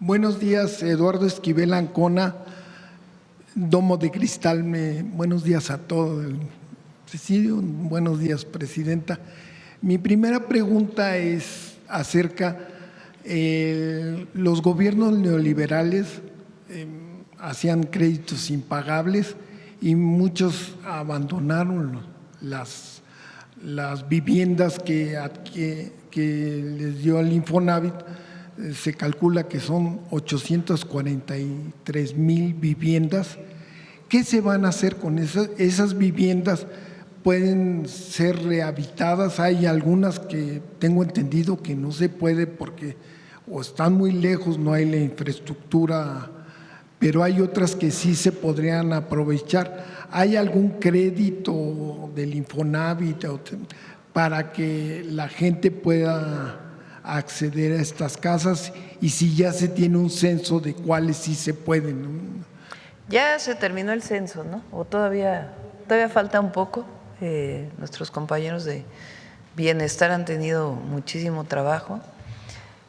Buenos días, Eduardo Esquivel Ancona, Domo de Cristal. Buenos días a todo el presidio. Buenos días, presidenta. Mi primera pregunta es acerca de los gobiernos neoliberales hacían créditos impagables y muchos abandonaron las viviendas que les dio el Infonavit. Se calcula que son 843,000 viviendas. ¿Qué se van a hacer con esas viviendas? ¿Pueden ser rehabilitadas? Hay algunas que tengo entendido que no se puede porque o están muy lejos, no hay la infraestructura, pero hay otras que sí se podrían aprovechar. ¿Hay algún crédito del Infonavit para que la gente pueda acceder a estas casas, y si ya se tiene un censo de cuáles sí se pueden, ¿no? Ya se terminó el censo, ¿no? ¿O todavía falta un poco? Nuestros compañeros de bienestar han tenido muchísimo trabajo,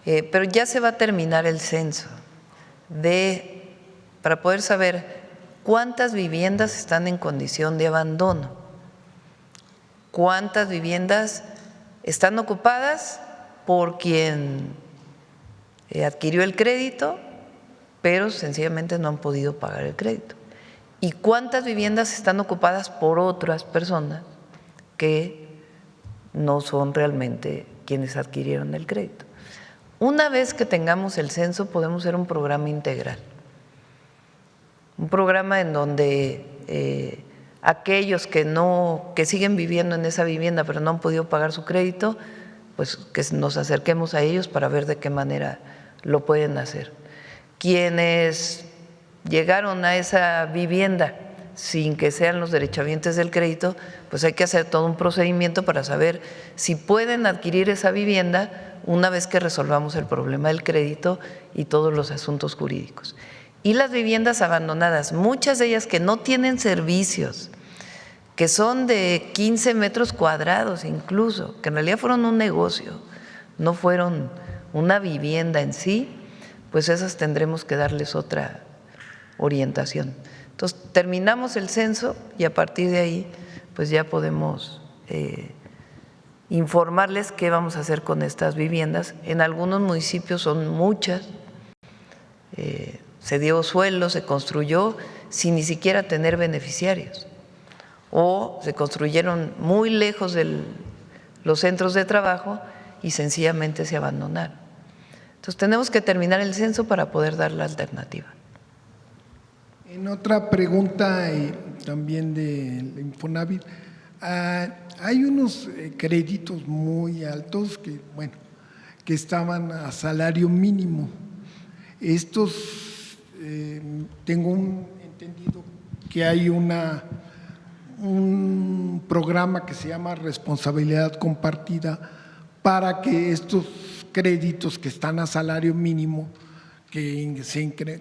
pero ya se va a terminar el censo para poder saber cuántas viviendas están en condición de abandono, cuántas viviendas están ocupadas por quien adquirió el crédito, pero sencillamente no han podido pagar el crédito. ¿Y cuántas viviendas están ocupadas por otras personas que no son realmente quienes adquirieron el crédito? Una vez que tengamos el censo, podemos hacer un programa integral, un programa en donde aquellos que siguen viviendo en esa vivienda pero no han podido pagar su crédito, pues que nos acerquemos a ellos para ver de qué manera lo pueden hacer. Quienes llegaron a esa vivienda sin que sean los derechohabientes del crédito, pues hay que hacer todo un procedimiento para saber si pueden adquirir esa vivienda una vez que resolvamos el problema del crédito y todos los asuntos jurídicos. Y las viviendas abandonadas, muchas de ellas que no tienen servicios, que son de 15 metros cuadrados incluso, que en realidad fueron un negocio, no fueron una vivienda en sí, pues esas tendremos que darles otra orientación. Entonces, terminamos el censo y a partir de ahí, pues ya podemos informarles qué vamos a hacer con estas viviendas. En algunos municipios son muchas, se dio suelo, se construyó sin ni siquiera tener beneficiarios, o se construyeron muy lejos de los centros de trabajo y sencillamente se abandonaron. Entonces tenemos que terminar el censo para poder dar la alternativa. En otra pregunta también del Infonavit, hay unos créditos muy altos que estaban a salario mínimo. Estos, tengo entendido que hay un programa que se llama responsabilidad compartida para que estos créditos que están a salario mínimo,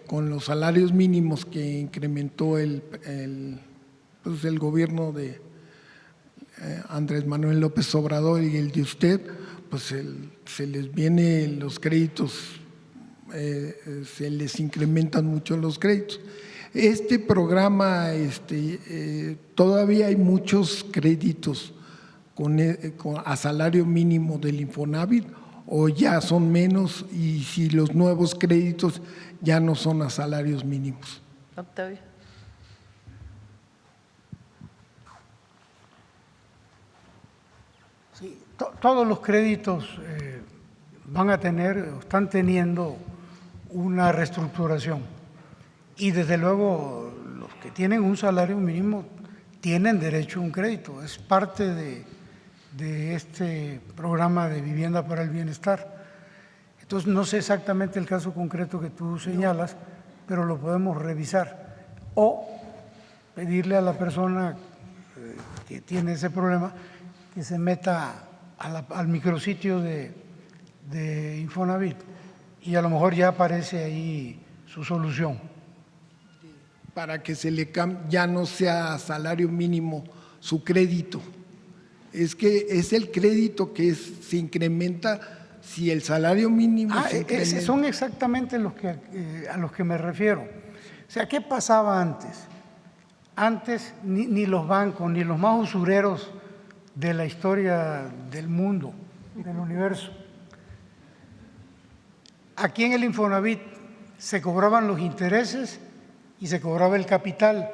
con los salarios mínimos que incrementó el gobierno de Andrés Manuel López Obrador y el de usted, pues se les vienen los créditos, se les incrementan mucho los créditos. Este programa, todavía hay muchos créditos a salario mínimo del Infonavit, o ya son menos, y si los nuevos créditos ya no son a salarios mínimos. Octavio. Sí, todos los créditos van a tener, están teniendo una reestructuración, y desde luego los que tienen un salario mínimo tienen derecho a un crédito, es parte de este programa de vivienda para el bienestar. Entonces, no sé exactamente el caso concreto que tú señalas, pero lo podemos revisar o pedirle a la persona que tiene ese problema que se meta al micrositio de Infonavit y a lo mejor ya aparece ahí su solución. Para que ya no sea salario mínimo su crédito. Es que es el crédito que se incrementa si el salario mínimo se Esos incrementa. son exactamente a los que me refiero. O sea, ¿qué pasaba antes? Antes ni los bancos, ni los más usureros de la historia del mundo, del universo. Aquí en el Infonavit se cobraban los intereses y se cobraba el capital,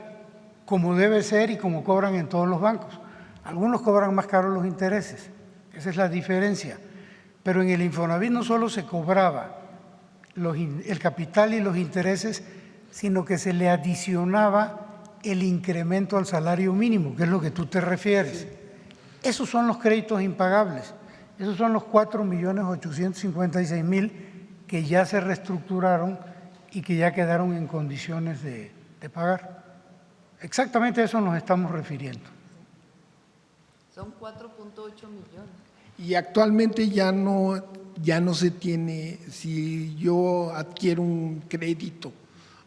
como debe ser y como cobran en todos los bancos. Algunos cobran más caros los intereses, esa es la diferencia. Pero en el Infonavit no solo se cobraba el capital y los intereses, sino que se le adicionaba el incremento al salario mínimo, que es lo que tú te refieres. Esos son los créditos impagables, esos son los 4.856.000 que ya se reestructuraron y que ya quedaron en condiciones de pagar. Exactamente a eso nos estamos refiriendo. Son 4.8 millones. Y actualmente ya no se tiene, si yo adquiero un crédito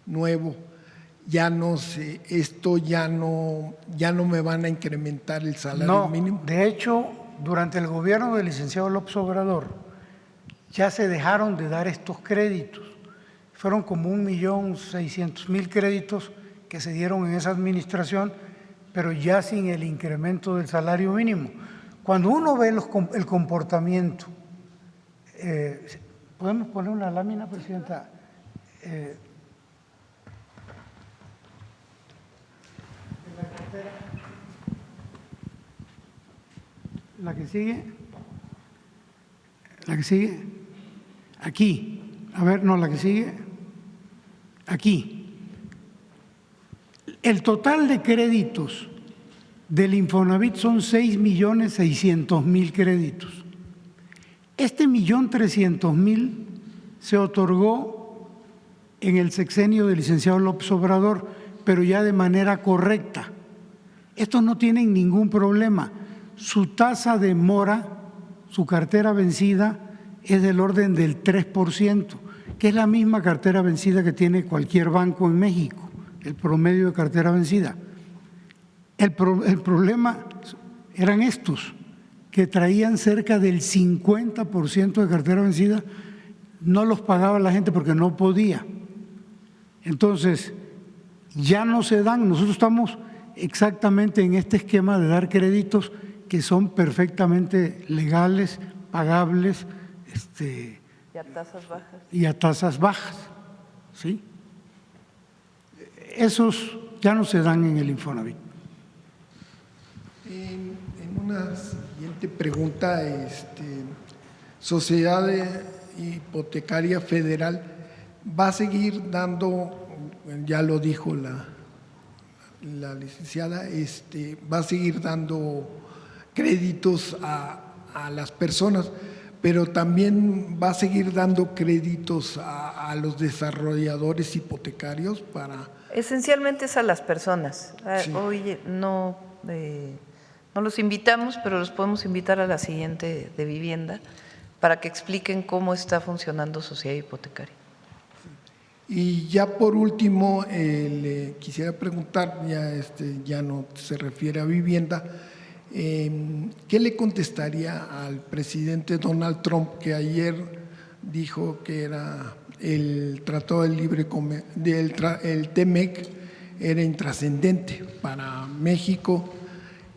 nuevo, ya no sé, esto ya no me van a incrementar el salario mínimo. De hecho, durante el gobierno del licenciado López Obrador, ya se dejaron de dar estos créditos. Fueron como 1.600.000 créditos que se dieron en esa administración, pero ya sin el incremento del salario mínimo. Cuando uno ve el comportamiento, ¿podemos poner una lámina, Presidenta? La que sigue. La que sigue. Aquí. A ver, no, la que sigue. Aquí. El total de créditos del Infonavit son 6.600.000 créditos. Este 1.300.000 se otorgó en el sexenio del licenciado López Obrador, pero ya de manera correcta. Estos no tienen ningún problema. Su tasa de mora, su cartera vencida, es del orden del 3%, que es la misma cartera vencida que tiene cualquier banco en México, el promedio de cartera vencida. El problema eran estos, que traían cerca del 50% de cartera vencida, no los pagaba la gente porque no podía. Entonces, ya no se dan, nosotros estamos exactamente en este esquema de dar créditos que son perfectamente legales, pagables, Y a tasas bajas. Y a tasas bajas, ¿sí? Esos ya no se dan en el Infonavit. En una siguiente pregunta, Sociedad Hipotecaria Federal va a seguir dando, ya lo dijo la licenciada, va a seguir dando créditos a las personas, pero también va a seguir dando créditos a los desarrolladores hipotecarios para… Esencialmente es a las personas. Sí. Hoy no los invitamos, pero los podemos invitar a la siguiente de vivienda para que expliquen cómo está funcionando Sociedad Hipotecaria. Y ya por último, le quisiera preguntar, ya no se refiere a vivienda, ¿qué le contestaría al presidente Donald Trump, que ayer dijo que era el Tratado de Libre Comercio, el TEMEC, era intrascendente para México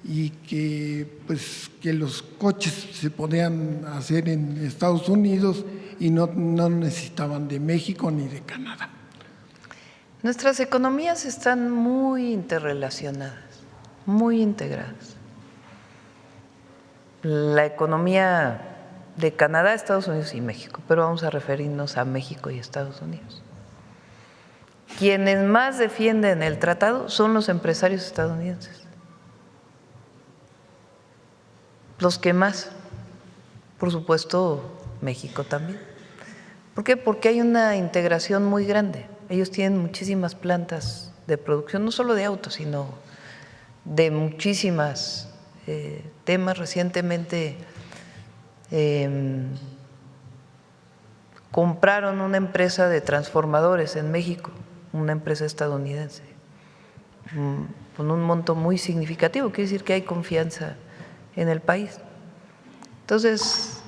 y que los coches se podían hacer en Estados Unidos y no necesitaban de México ni de Canadá? Nuestras economías están muy interrelacionadas, muy integradas. La economía de Canadá, Estados Unidos y México, pero vamos a referirnos a México y Estados Unidos. Quienes más defienden el tratado son los empresarios estadounidenses. Los que más, por supuesto, México también. ¿Por qué? Porque hay una integración muy grande. Ellos tienen muchísimas plantas de producción, no solo de autos, sino de muchísimas temas. Recientemente compraron una empresa de transformadores en México, una empresa estadounidense, con un monto muy significativo. Quiere decir que hay confianza en el país. Entonces,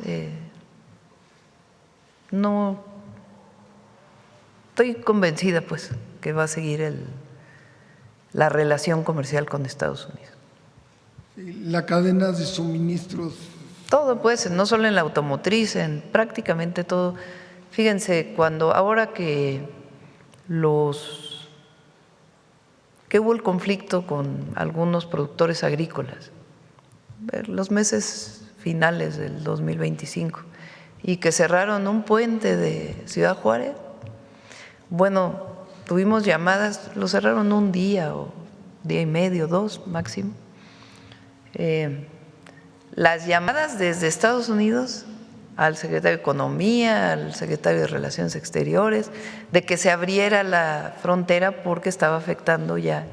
no estoy convencida pues que va a seguir la relación comercial con Estados Unidos. La cadena de suministros. Todo pues, no solo en la automotriz, en prácticamente todo. Fíjense, ahora que hubo el conflicto con algunos productores agrícolas, los meses finales del 2025, y que cerraron un puente de Ciudad Juárez, bueno, tuvimos llamadas, lo cerraron un día o día y medio, 2 máximo. Las llamadas desde Estados Unidos al secretario de Economía, al secretario de Relaciones Exteriores, de que se abriera la frontera porque estaba afectando ya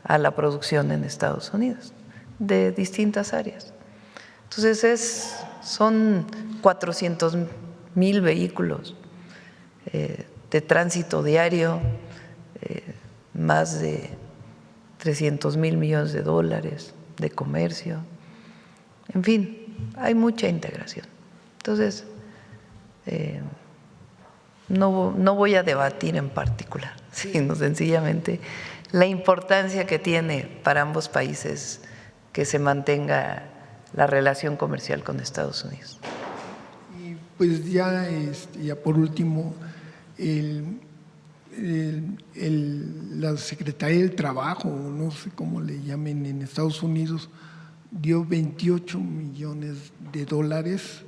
a la producción en Estados Unidos, de distintas áreas. Entonces son 400,000 vehículos de tránsito diario, más de 300,000 millones de dólares de comercio, en fin, hay mucha integración. Entonces, no voy a debatir en particular, sino sencillamente la importancia que tiene para ambos países que se mantenga la relación comercial con Estados Unidos. Y pues ya por último, la Secretaría del Trabajo, no sé cómo le llamen en Estados Unidos, dio 28 millones de dólares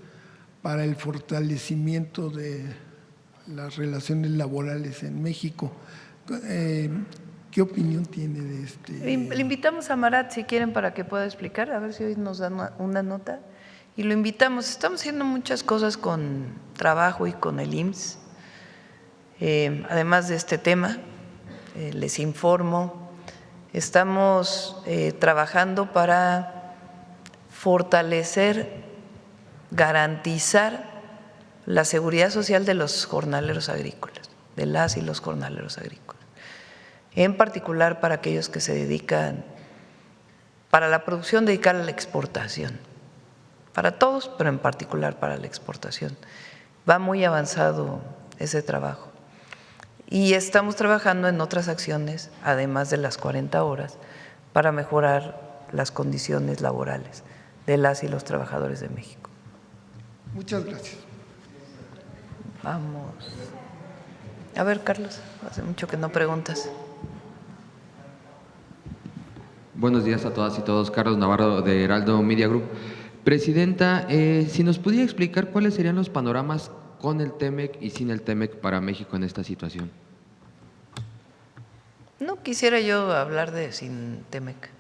para el fortalecimiento de las relaciones laborales en México. ¿Qué opinión tiene de este? Le invitamos a Marat si quieren para que pueda explicar, a ver si hoy nos dan una nota. Y lo invitamos, estamos haciendo muchas cosas con trabajo y con el IMSS. Además de este tema, les informo, estamos trabajando para fortalecer, garantizar la seguridad social de los jornaleros agrícolas, de las y los jornaleros agrícolas, en particular para aquellos que se dedican, para la producción dedicada a la exportación, para todos, pero en particular para la exportación. Va muy avanzado ese trabajo. Y estamos trabajando en otras acciones, además de las 40 horas, para mejorar las condiciones laborales de las y los trabajadores de México. Muchas gracias. Vamos. A ver, Carlos, hace mucho que no preguntas. Buenos días a todas y todos. Carlos Navarro, de Heraldo Media Group. Presidenta, si nos pudiera explicar cuáles serían los panoramas con el TEMEC y sin el TEMEC para México en esta situación. No quisiera yo hablar de sin TEMEC.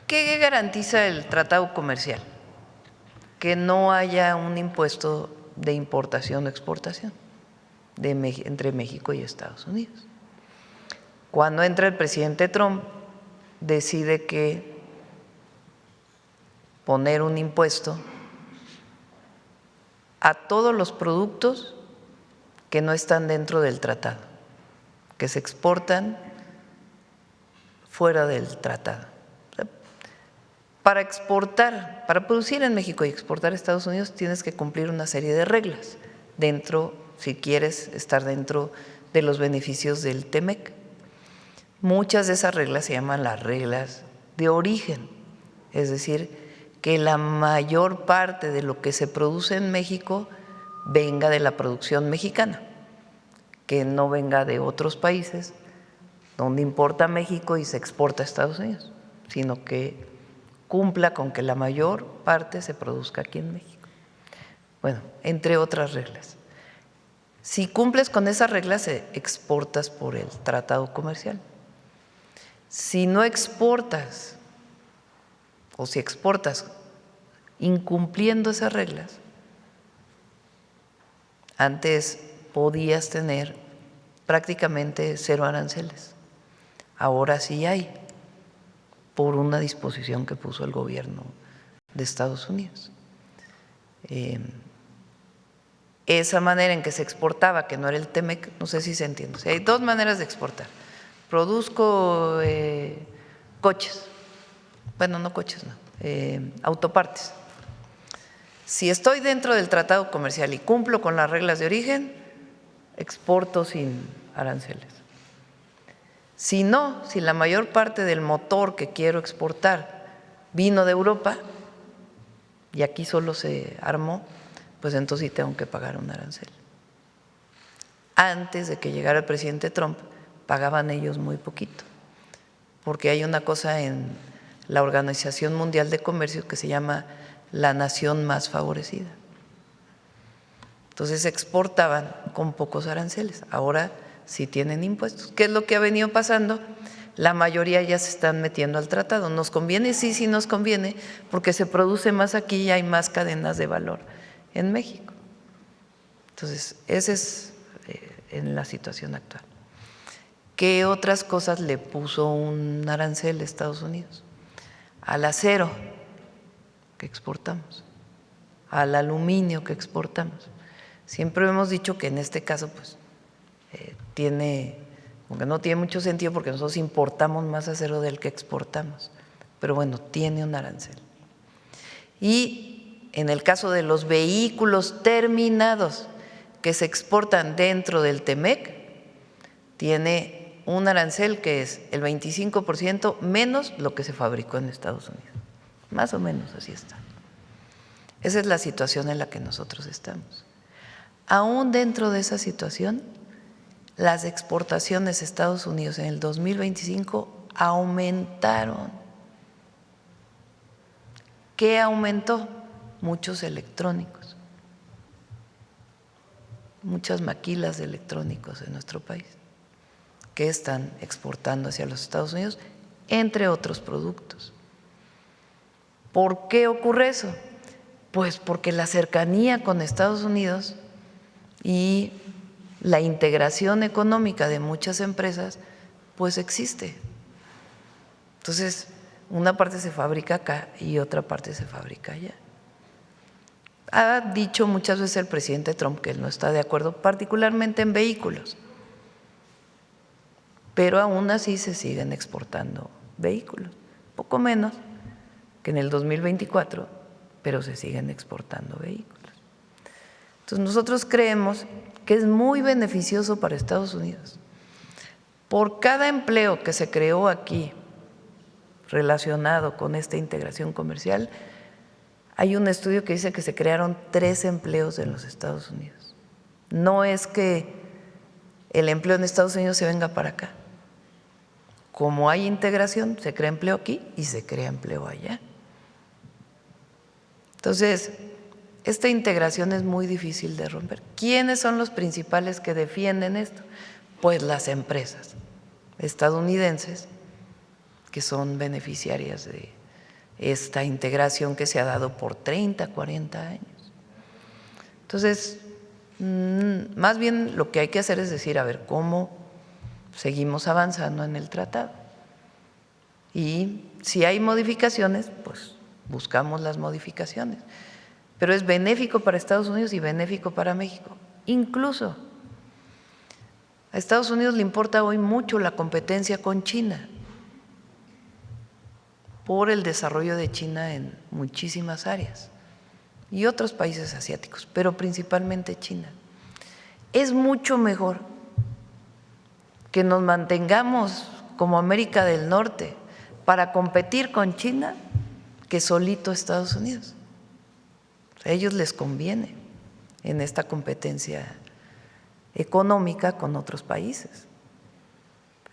¿Qué garantiza el tratado comercial? Que no haya un impuesto de importación o exportación entre México y Estados Unidos. Cuando entra el presidente Trump, decide que poner un impuesto a todos los productos que no están dentro del tratado, que se exportan fuera del tratado. Para exportar, para producir en México y exportar a Estados Unidos tienes que cumplir una serie de reglas dentro, si quieres estar dentro de los beneficios del TEMEC. Muchas de esas reglas se llaman las reglas de origen, es decir, que la mayor parte de lo que se produce en México venga de la producción mexicana, que no venga de otros países donde importa México y se exporta a Estados Unidos, sino que cumpla con que la mayor parte se produzca aquí en México. Bueno, entre otras reglas. Si cumples con esas reglas, exportas por el tratado comercial. Si no exportas, o si exportas incumpliendo esas reglas, antes podías tener prácticamente 0 aranceles. Ahora sí hay, por una disposición que puso el gobierno de Estados Unidos. Esa manera en que se exportaba, que no era el TEMEC, no sé si se entiende. O sea, hay 2 maneras de exportar. Produzco coches, bueno, no coches, no, autopartes. Si estoy dentro del tratado comercial y cumplo con las reglas de origen, exporto sin aranceles. Si no, si la mayor parte del motor que quiero exportar vino de Europa y aquí solo se armó, pues entonces sí tengo que pagar un arancel. Antes de que llegara el presidente Trump, pagaban ellos muy poquito, porque hay una cosa en la Organización Mundial de Comercio que se llama la nación más favorecida. Entonces exportaban con pocos aranceles, ahora sí tienen impuestos. ¿Qué es lo que ha venido pasando? La mayoría ya se están metiendo al tratado. ¿Nos conviene? Sí, sí nos conviene, porque se produce más aquí y hay más cadenas de valor en México. Entonces, esa es en la situación actual. ¿Qué otras cosas le puso un arancel a Estados Unidos? Al acero que exportamos, al aluminio que exportamos. Siempre hemos dicho que en este caso pues aunque no tiene mucho sentido porque nosotros importamos más acero del que exportamos, pero bueno, tiene un arancel. Y en el caso de los vehículos terminados que se exportan dentro del TEMEC, tiene un arancel que es el 25% menos lo que se fabricó en Estados Unidos. Más o menos así está. Esa es la situación en la que nosotros estamos. Aún dentro de esa situación, las exportaciones a Estados Unidos en el 2025 aumentaron. ¿Qué aumentó? Muchos electrónicos, muchas maquilas de electrónicos en nuestro país que están exportando hacia los Estados Unidos, entre otros productos. ¿Por qué ocurre eso? Pues porque la cercanía con Estados Unidos y la integración económica de muchas empresas, pues existe. Entonces, una parte se fabrica acá y otra parte se fabrica allá. Ha dicho muchas veces el presidente Trump que él no está de acuerdo, particularmente en vehículos, pero aún así se siguen exportando vehículos, poco menos que en el 2024, pero se siguen exportando vehículos. Entonces nosotros creemos que es muy beneficioso para Estados Unidos. Por cada empleo que se creó aquí relacionado con esta integración comercial, hay un estudio que dice que se crearon 3 empleos en los Estados Unidos. No es que el empleo en Estados Unidos se venga para acá. Como hay integración, se crea empleo aquí y se crea empleo allá. Entonces, esta integración es muy difícil de romper. ¿Quiénes son los principales que defienden esto? Pues las empresas estadounidenses que son beneficiarias de esta integración que se ha dado por 30, 40 años. Entonces, más bien lo que hay que hacer es decir, a ver, ¿cómo seguimos avanzando en el tratado? Y si hay modificaciones, pues buscamos las modificaciones. Pero es benéfico para Estados Unidos y benéfico para México. Incluso a Estados Unidos le importa hoy mucho la competencia con China por el desarrollo de China en muchísimas áreas y otros países asiáticos, pero principalmente China. Es mucho mejor que nos mantengamos como América del Norte para competir con China que solito Estados Unidos. A ellos les conviene en esta competencia económica con otros países.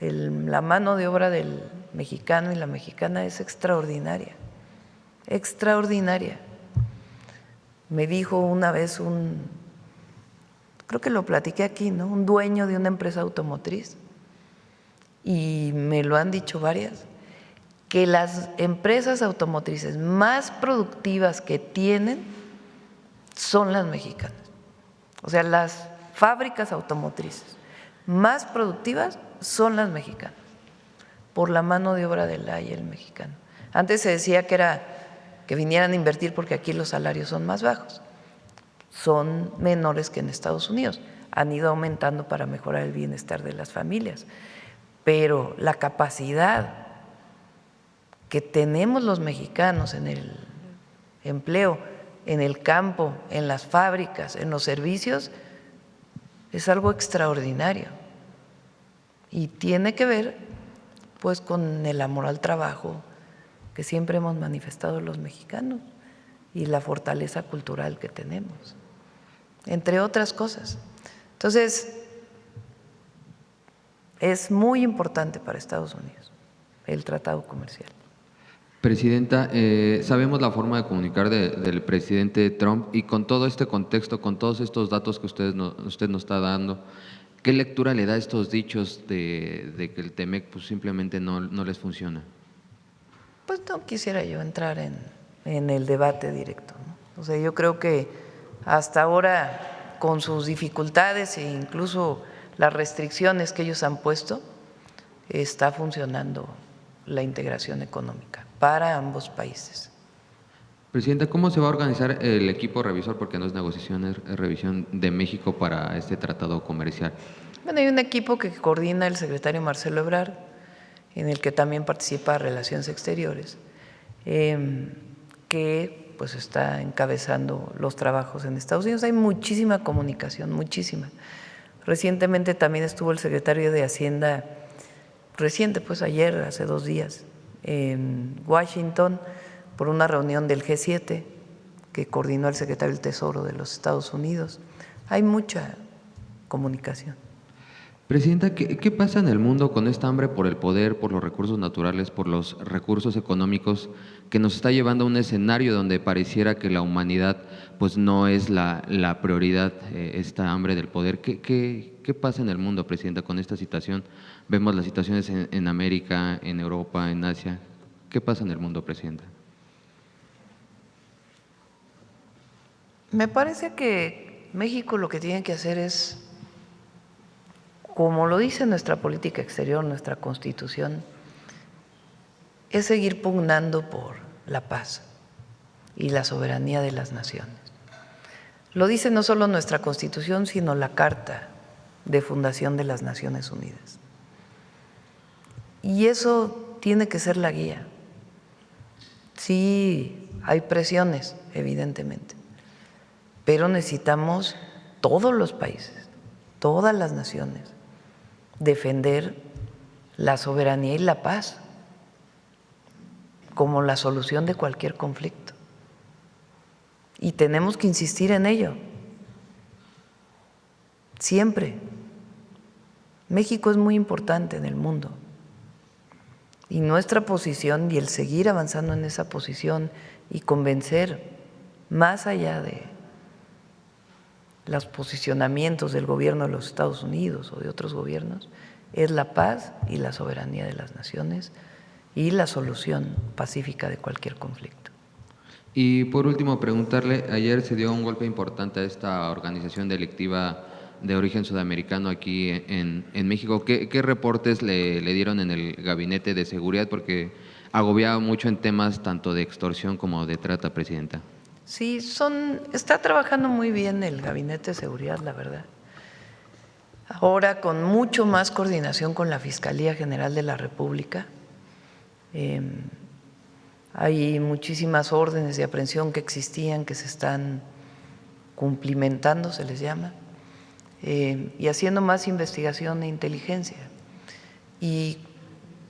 La mano de obra del mexicano y la mexicana es extraordinaria, extraordinaria. Me dijo una vez creo que lo platiqué aquí, ¿no? Un dueño de una empresa automotriz, y me lo han dicho varias, que las empresas automotrices más productivas que tienen son las mexicanas. O sea, las fábricas automotrices más productivas son las mexicanas, por la mano de obra del y el mexicano. Antes se decía que vinieran a invertir porque aquí los salarios son más bajos, son menores que en Estados Unidos, han ido aumentando para mejorar el bienestar de las familias, pero la capacidad que tenemos los mexicanos en el empleo en el campo, en las fábricas, en los servicios, es algo extraordinario. Y tiene que ver pues con el amor al trabajo que siempre hemos manifestado los mexicanos y la fortaleza cultural que tenemos, entre otras cosas. Entonces, es muy importante para Estados Unidos el tratado comercial. Presidenta, sabemos la forma de comunicar del presidente Trump y con todo este contexto, con todos estos datos que usted nos está dando, ¿qué lectura le da a estos dichos de que el TEMEC pues, simplemente no les funciona? Pues no quisiera yo entrar en el debate directo, ¿no? O sea, yo creo que hasta ahora, con sus dificultades e incluso las restricciones que ellos han puesto, está funcionando la integración económica para ambos países. Presidenta, ¿cómo se va a organizar el equipo revisor, porque no es negociación, es revisión de México para este tratado comercial? Bueno, hay un equipo que coordina el secretario Marcelo Ebrard, en el que también participa Relaciones Exteriores, que pues está encabezando los trabajos en Estados Unidos. Hay muchísima comunicación, muchísima. Recientemente también estuvo el secretario de Hacienda, reciente, pues ayer, hace 2 días, en Washington por una reunión del G7 que coordinó el secretario del Tesoro de los Estados Unidos. Hay mucha comunicación. Presidenta, ¿qué pasa en el mundo con esta hambre por el poder, por los recursos naturales, por los recursos económicos, que nos está llevando a un escenario donde pareciera que la humanidad pues no es la prioridad, esta hambre del poder? ¿Qué pasa en el mundo, Presidenta, con esta situación? Vemos las situaciones en América, en Europa, en Asia. ¿Qué pasa en el mundo, Presidenta? Me parece que México lo que tiene que hacer es, como lo dice nuestra política exterior, nuestra Constitución, es seguir pugnando por la paz y la soberanía de las naciones. Lo dice no solo nuestra Constitución, sino la Carta de Fundación de las Naciones Unidas. Y eso tiene que ser la guía. Sí, hay presiones, evidentemente, pero necesitamos todos los países, todas las naciones, defender la soberanía y la paz como la solución de cualquier conflicto. Y tenemos que insistir en ello, siempre. México es muy importante en el mundo y nuestra posición y el seguir avanzando en esa posición y convencer más allá de los posicionamientos del gobierno de los Estados Unidos o de otros gobiernos, es la paz y la soberanía de las naciones y la solución pacífica de cualquier conflicto. Y por último, preguntarle, ayer se dio un golpe importante a esta organización delictiva de origen sudamericano aquí en México. ¿Qué reportes le dieron en el gabinete de seguridad? Porque agobiaba mucho en temas tanto de extorsión como de trata, Presidenta. Sí, está trabajando muy bien el Gabinete de Seguridad, la verdad. Ahora con mucho más coordinación con la Fiscalía General de la República. Hay muchísimas órdenes de aprehensión que existían, que se están cumplimentando, se les llama, y haciendo más investigación e inteligencia. Y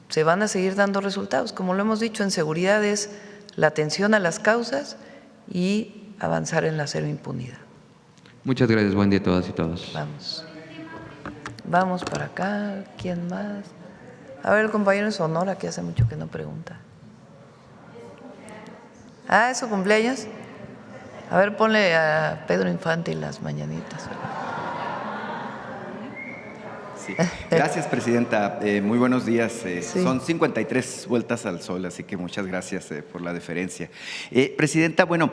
se van a seguir dando resultados. Como lo hemos dicho, en seguridad es la atención a las causas y avanzar en la cero impunidad. Muchas gracias, buen día a todas y todos. Vamos para acá, ¿quién más? A ver, el compañero de Sonora, que hace mucho que no pregunta. Ah, ¿es su cumpleaños? A ver, ponle a Pedro Infante las mañanitas. Sí. Gracias, Presidenta. Muy buenos días. Sí. Son 53 vueltas al sol, así que muchas gracias por la deferencia. Presidenta, bueno,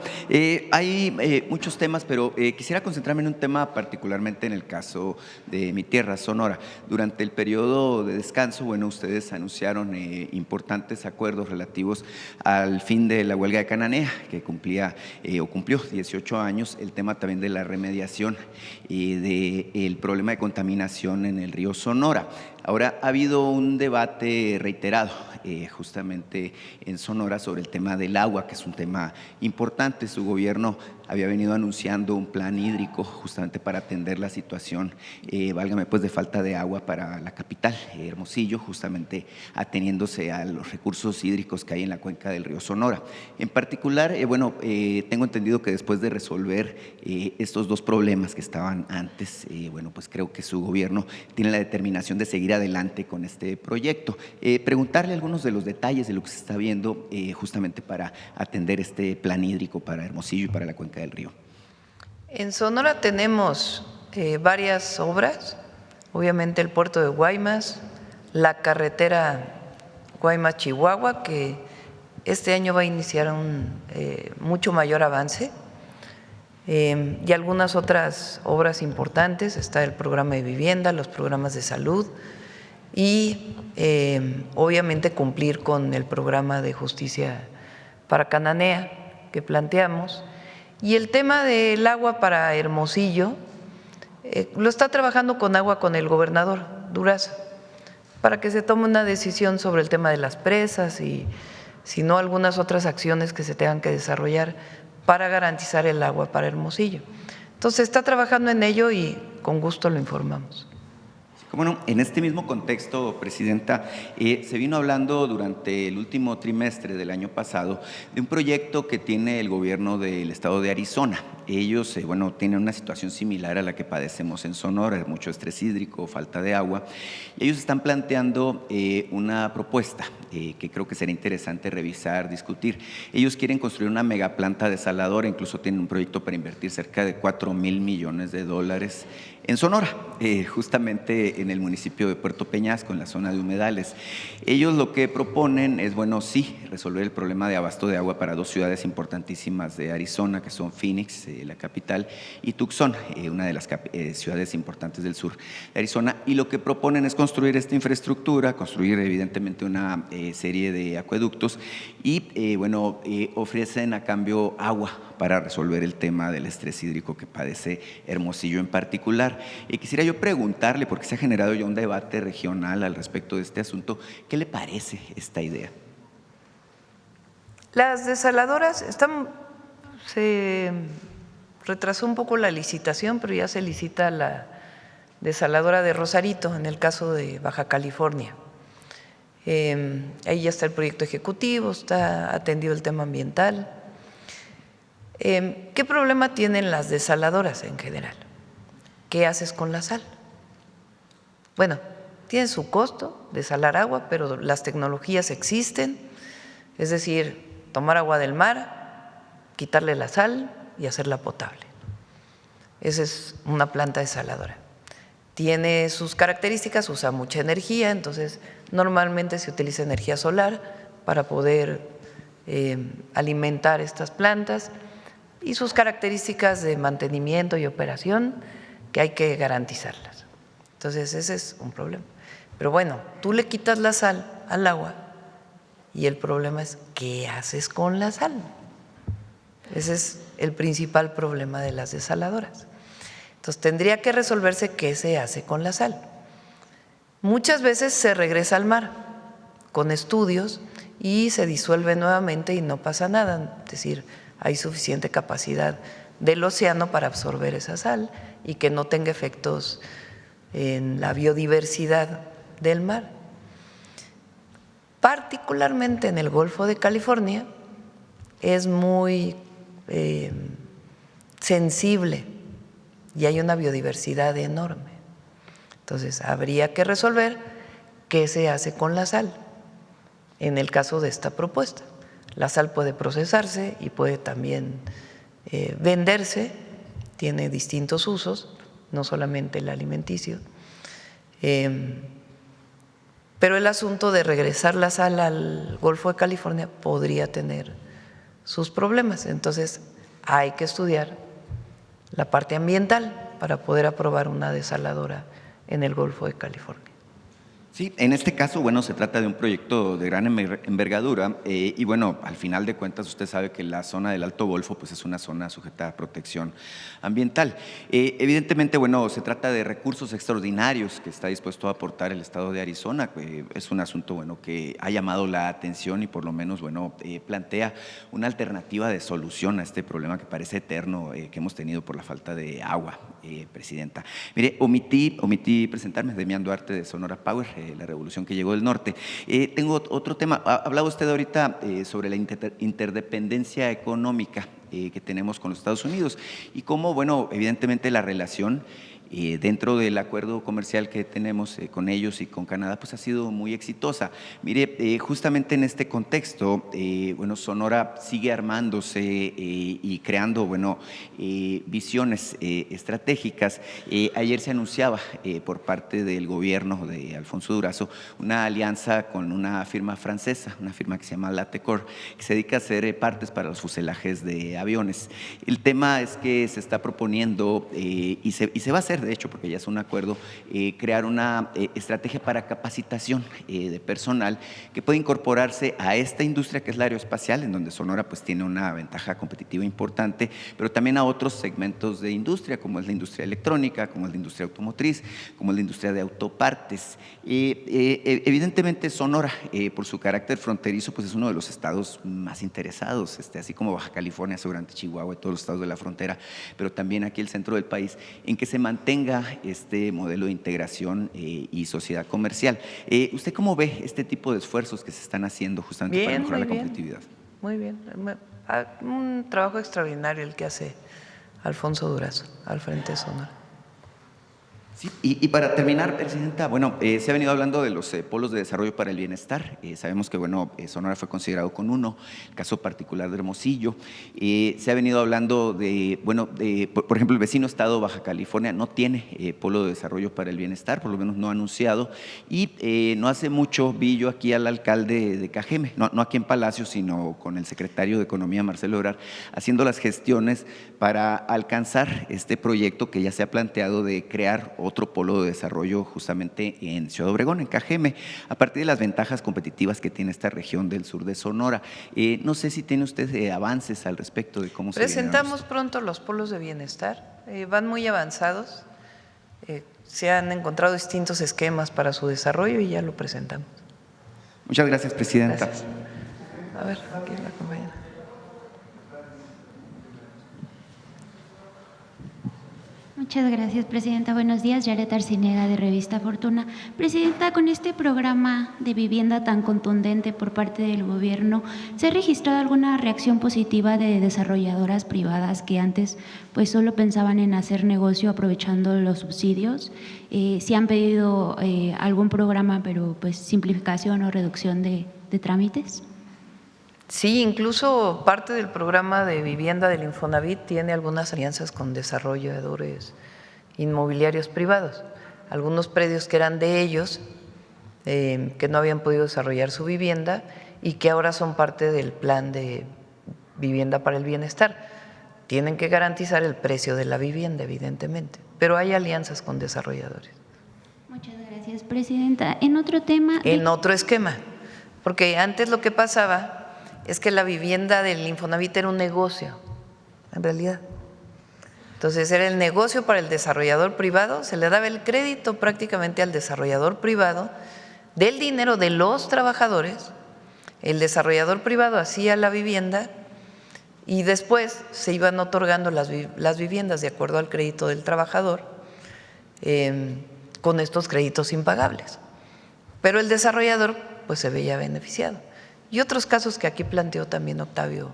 hay muchos temas, pero quisiera concentrarme en un tema particularmente en el caso de mi tierra, Sonora. Durante el periodo de descanso, bueno, ustedes anunciaron importantes acuerdos relativos al fin de la huelga de Cananea, que cumplió 18 años, el tema también de la remediación y del problema de contaminación en el río Sonora. Ahora, ha habido un debate reiterado justamente en Sonora sobre el tema del agua, que es un tema importante. Su gobierno había venido anunciando un plan hídrico justamente para atender la situación, válgame pues, de falta de agua para la capital, Hermosillo, justamente ateniéndose a los recursos hídricos que hay en la cuenca del río Sonora. En particular, tengo entendido que después de resolver estos dos problemas que estaban antes, pues creo que su gobierno tiene la determinación de seguir adelante con este proyecto. Preguntarle algunos de los detalles de lo que se está viendo justamente para atender este plan hídrico para Hermosillo y para la cuenca del río. En Sonora tenemos varias obras, obviamente el puerto de Guaymas, la carretera Guaymas-Chihuahua, que este año va a iniciar un mucho mayor avance, y algunas otras obras importantes. Está el programa de vivienda, los programas de salud y obviamente cumplir con el programa de justicia para Cananea que planteamos. Y el tema del agua para Hermosillo lo está trabajando con agua con el gobernador Durazo para que se tome una decisión sobre el tema de las presas y si no algunas otras acciones que se tengan que desarrollar para garantizar el agua para Hermosillo. Entonces está trabajando en ello y con gusto lo informamos. Bueno, en este mismo contexto, Presidenta, se vino hablando durante el último trimestre del año pasado de un proyecto que tiene el gobierno del estado de Arizona. Ellos, tienen una situación similar a la que padecemos en Sonora, mucho estrés hídrico, falta de agua, y ellos están planteando una propuesta que creo que será interesante revisar, discutir. Ellos quieren construir una megaplanta desaladora, incluso tienen un proyecto para invertir cerca de $4,000 millones en Sonora, justamente en el municipio de Puerto Peñasco, en la zona de humedales. Ellos lo que proponen es, sí, resolver el problema de abasto de agua para dos ciudades importantísimas de Arizona, que son Phoenix, la capital, y Tucson, una de las ciudades importantes del sur de Arizona. Y lo que proponen es construir esta infraestructura, construir evidentemente una serie de acueductos y, ofrecen a cambio agua para resolver el tema del estrés hídrico que padece Hermosillo en particular. Quisiera yo preguntarle, porque se ha generado ya un debate regional al respecto de este asunto, ¿qué le parece esta idea? Las desaladoras se retrasó un poco la licitación, pero ya se licita la desaladora de Rosarito, en el caso de Baja California. Ahí ya está el proyecto ejecutivo, está atendido el tema ambiental. ¿Qué problema tienen las desaladoras en general? ¿Qué haces con la sal? Bueno, tiene su costo desalar agua, pero las tecnologías existen, es decir, tomar agua del mar, quitarle la sal y hacerla potable. Esa es una planta desaladora. Tiene sus características, usa mucha energía, entonces normalmente se utiliza energía solar para poder alimentar estas plantas y sus características de mantenimiento y operación que hay que garantizarlas. Entonces ese es un problema. Pero bueno, tú le quitas la sal al agua y el problema es ¿qué haces con la sal? Ese es el principal problema de las desaladoras. Entonces tendría que resolverse qué se hace con la sal. Muchas veces se regresa al mar con estudios y se disuelve nuevamente y no pasa nada, es decir, hay suficiente capacidad del océano para absorber esa sal y que no tenga efectos en la biodiversidad del mar. Particularmente en el Golfo de California es muy sensible y hay una biodiversidad enorme. Entonces habría que resolver qué se hace con la sal en el caso de esta propuesta. La sal puede procesarse y puede también venderse, tiene distintos usos, no solamente el alimenticio. Pero el asunto de regresar la sal al Golfo de California podría tener sus problemas. Entonces hay que estudiar la parte ambiental para poder aprobar una desaladora en el Golfo de California. Sí, en este caso, bueno, se trata de un proyecto de gran envergadura y bueno, al final de cuentas usted sabe que la zona del Alto Golfo pues es una zona sujeta a protección ambiental. Evidentemente, bueno, se trata de recursos extraordinarios que está dispuesto a aportar el Estado de Arizona. Es un asunto, bueno, que ha llamado la atención y por lo menos, bueno, plantea una alternativa de solución a este problema que parece eterno que hemos tenido por la falta de agua, Presidenta. Mire, omití presentarme, Demián Duarte de Sonora Power, la revolución que llegó del norte. Tengo otro tema. Hablaba usted ahorita sobre la interdependencia económica que tenemos con los Estados Unidos y cómo, bueno, evidentemente la relación dentro del acuerdo comercial que tenemos con ellos y con Canadá, pues ha sido muy exitosa. Mire, justamente en este contexto, bueno, Sonora sigue armándose y creando, bueno, visiones estratégicas. Ayer se anunciaba por parte del gobierno de Alfonso Durazo una alianza con una firma francesa, una firma que se llama Latecor, que se dedica a hacer partes para los fuselajes de aviones. El tema es que se está proponiendo y se va a hacer, de hecho, porque ya es un acuerdo, crear una estrategia para capacitación de personal que puede incorporarse a esta industria que es la aeroespacial, en donde Sonora pues tiene una ventaja competitiva importante, pero también a otros segmentos de industria, como es la industria electrónica, como es la industria automotriz, como es la industria de autopartes. Evidentemente Sonora, por su carácter fronterizo, pues es uno de los estados más interesados, así como Baja California, seguramente Chihuahua y todos los estados de la frontera, pero también aquí el centro del país, en que se mantenga este modelo de integración y sociedad comercial. ¿Usted cómo ve este tipo de esfuerzos que se están haciendo justamente para mejorar la competitividad? Muy bien, un trabajo extraordinario el que hace Alfonso Durazo al frente de Sonora. Sí, y para terminar, Presidenta, bueno, se ha venido hablando de los polos de desarrollo para el bienestar. Sabemos que, bueno, Sonora fue considerado con uno, el caso particular de Hermosillo. Se ha venido hablando de, bueno, por ejemplo, el vecino estado Baja California no tiene polo de desarrollo para el bienestar, por lo menos no ha anunciado. Y no hace mucho vi yo aquí al alcalde de Cajeme, no aquí en Palacio, sino con el secretario de Economía, Marcelo Ebrard, haciendo las gestiones para alcanzar este proyecto que ya se ha planteado de crear otro polo de desarrollo justamente en Ciudad Obregón, en Cajeme, a partir de las ventajas competitivas que tiene esta región del sur de Sonora. No sé si tiene usted avances al respecto de cómo se presentamos pronto los polos de bienestar, van muy avanzados, se han encontrado distintos esquemas para su desarrollo y ya lo presentamos. Muchas gracias, Presidenta. Gracias. A ver, aquí la compañera. Muchas gracias, Presidenta. Buenos días, Yaret Arcinega de Revista Fortuna. Presidenta, con este programa de vivienda tan contundente por parte del gobierno, ¿se ha registrado alguna reacción positiva de desarrolladoras privadas que antes pues solo pensaban en hacer negocio aprovechando los subsidios? ¿Si han pedido algún programa, pero pues simplificación o reducción de trámites? Sí, incluso parte del programa de vivienda del Infonavit tiene algunas alianzas con desarrolladores inmobiliarios privados. Algunos predios que eran de ellos, que no habían podido desarrollar su vivienda y que ahora son parte del plan de vivienda para el bienestar. Tienen que garantizar el precio de la vivienda, evidentemente, pero hay alianzas con desarrolladores. Muchas gracias, Presidenta. En otro tema… En otro esquema, porque antes lo que pasaba es que la vivienda del Infonavit era un negocio, en realidad. Entonces era el negocio para el desarrollador privado, se le daba el crédito prácticamente al desarrollador privado del dinero de los trabajadores, el desarrollador privado hacía la vivienda y después se iban otorgando las viviendas de acuerdo al crédito del trabajador con estos créditos impagables. Pero el desarrollador pues se veía beneficiado. Y otros casos que aquí planteó también Octavio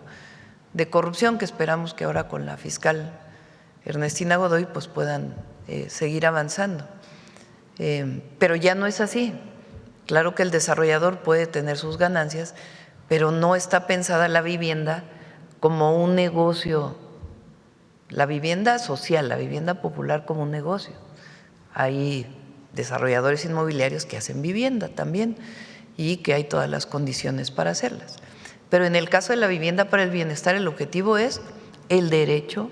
de corrupción, que esperamos que ahora con la fiscal Ernestina Godoy pues puedan seguir avanzando. Pero ya no es así. Claro que el desarrollador puede tener sus ganancias, pero no está pensada la vivienda como un negocio, la vivienda social, la vivienda popular como un negocio. Hay desarrolladores inmobiliarios que hacen vivienda también, y que hay todas las condiciones para hacerlas. Pero en el caso de la vivienda para el bienestar, el objetivo es el derecho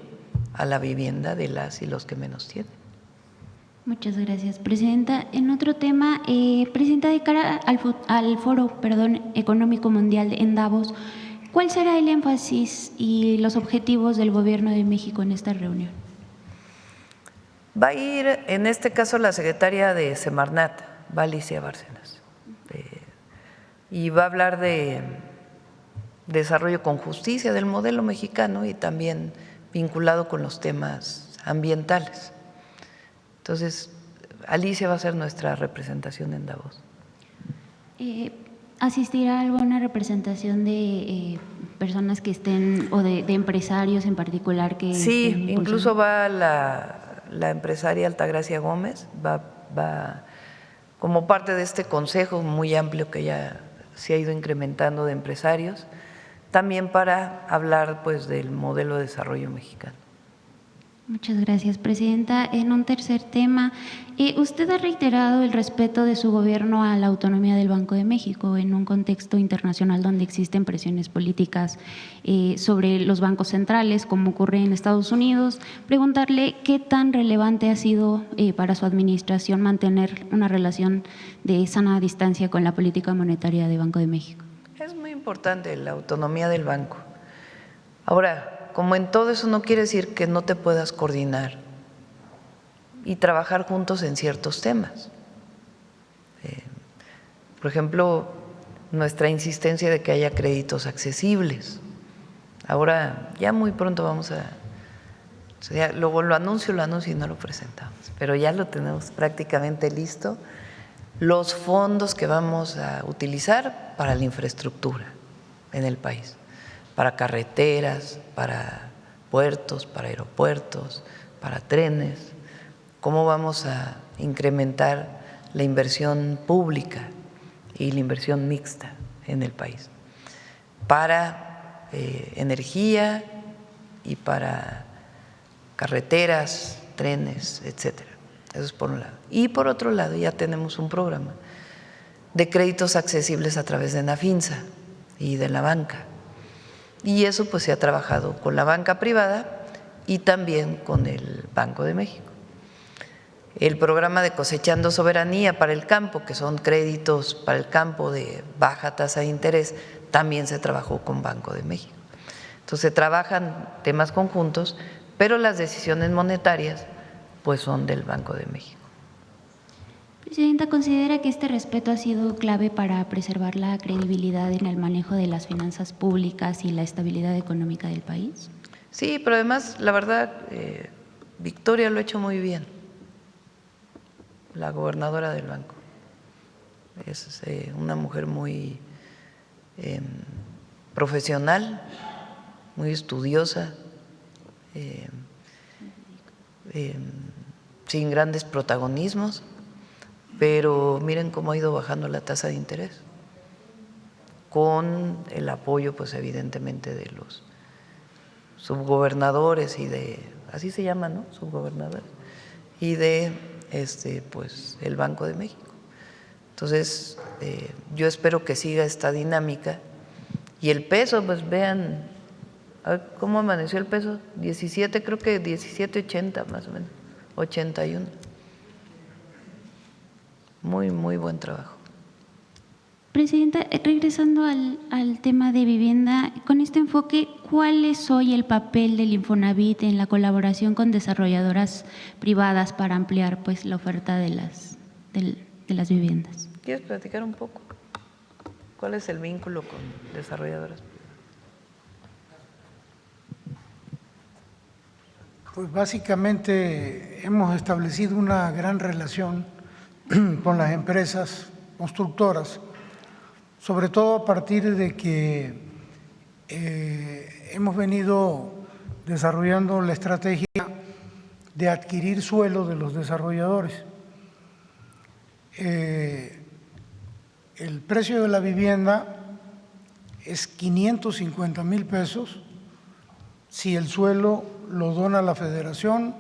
a la vivienda de las y los que menos tienen. Muchas gracias, Presidenta. En otro tema, Presidenta, de cara al Foro Económico Mundial en Davos, ¿cuál será el énfasis y los objetivos del Gobierno de México en esta reunión? Va a ir, en este caso, la secretaria de Semarnat, va Alicia Bárcenas, y va a hablar de desarrollo con justicia del modelo mexicano y también vinculado con los temas ambientales. Entonces, Alicia va a ser nuestra representación en Davos. ¿Asistirá alguna representación de personas que estén, o de empresarios en particular que Sí, estén incluso impulsando? va la empresaria Altagracia Gómez, va como parte de este consejo muy amplio que ya se ha ido incrementando de empresarios, también para hablar pues del modelo de desarrollo mexicano. Muchas gracias, Presidenta. En un tercer tema, usted ha reiterado el respeto de su gobierno a la autonomía del Banco de México en un contexto internacional donde existen presiones políticas sobre los bancos centrales, como ocurre en Estados Unidos. Preguntarle qué tan relevante ha sido para su administración mantener una relación de sana distancia con la política monetaria del Banco de México. Es muy importante la autonomía del banco. Ahora, como en todo eso no quiere decir que no te puedas coordinar y trabajar juntos en ciertos temas. Por ejemplo, nuestra insistencia de que haya créditos accesibles. Ahora, ya muy pronto vamos a… Luego lo anuncio y no lo presentamos, pero ya lo tenemos prácticamente listo. Los fondos que vamos a utilizar para la infraestructura en el país, para carreteras, para puertos, para aeropuertos, para trenes, cómo vamos a incrementar la inversión pública y la inversión mixta en el país, para energía y para carreteras, trenes, etcétera. Eso es por un lado. Y por otro lado, ya tenemos un programa de créditos accesibles a través de Nafinsa y de la banca. Y eso pues se ha trabajado con la banca privada y también con el Banco de México. El programa de Cosechando Soberanía para el campo, que son créditos para el campo de baja tasa de interés, también se trabajó con Banco de México. Entonces se trabajan temas conjuntos, pero las decisiones monetarias pues son del Banco de México. Presidenta, ¿considera que este respeto ha sido clave para preservar la credibilidad en el manejo de las finanzas públicas y la estabilidad económica del país? Sí, pero además, la verdad, Victoria lo ha hecho muy bien, la gobernadora del banco. Es una mujer muy profesional, muy estudiosa, sin grandes protagonismos, pero miren cómo ha ido bajando la tasa de interés, con el apoyo, pues evidentemente, de los subgobernadores y de, así se llaman, ¿no? Subgobernadores, y de pues el Banco de México. Entonces, yo espero que siga esta dinámica y el peso, pues vean, a ver cómo amaneció el peso, 17, creo que 17.80 más o menos, 81. Muy, muy buen trabajo. Presidenta, regresando al tema de vivienda, con este enfoque, ¿cuál es hoy el papel del Infonavit en la colaboración con desarrolladoras privadas para ampliar pues la oferta de las viviendas? ¿Quieres platicar un poco? ¿Cuál es el vínculo con desarrolladoras? Pues básicamente hemos establecido una gran relación con las empresas constructoras, sobre todo a partir de que hemos venido desarrollando la estrategia de adquirir suelo de los desarrolladores. El precio de la vivienda es 550,000 pesos si el suelo lo dona la Federación,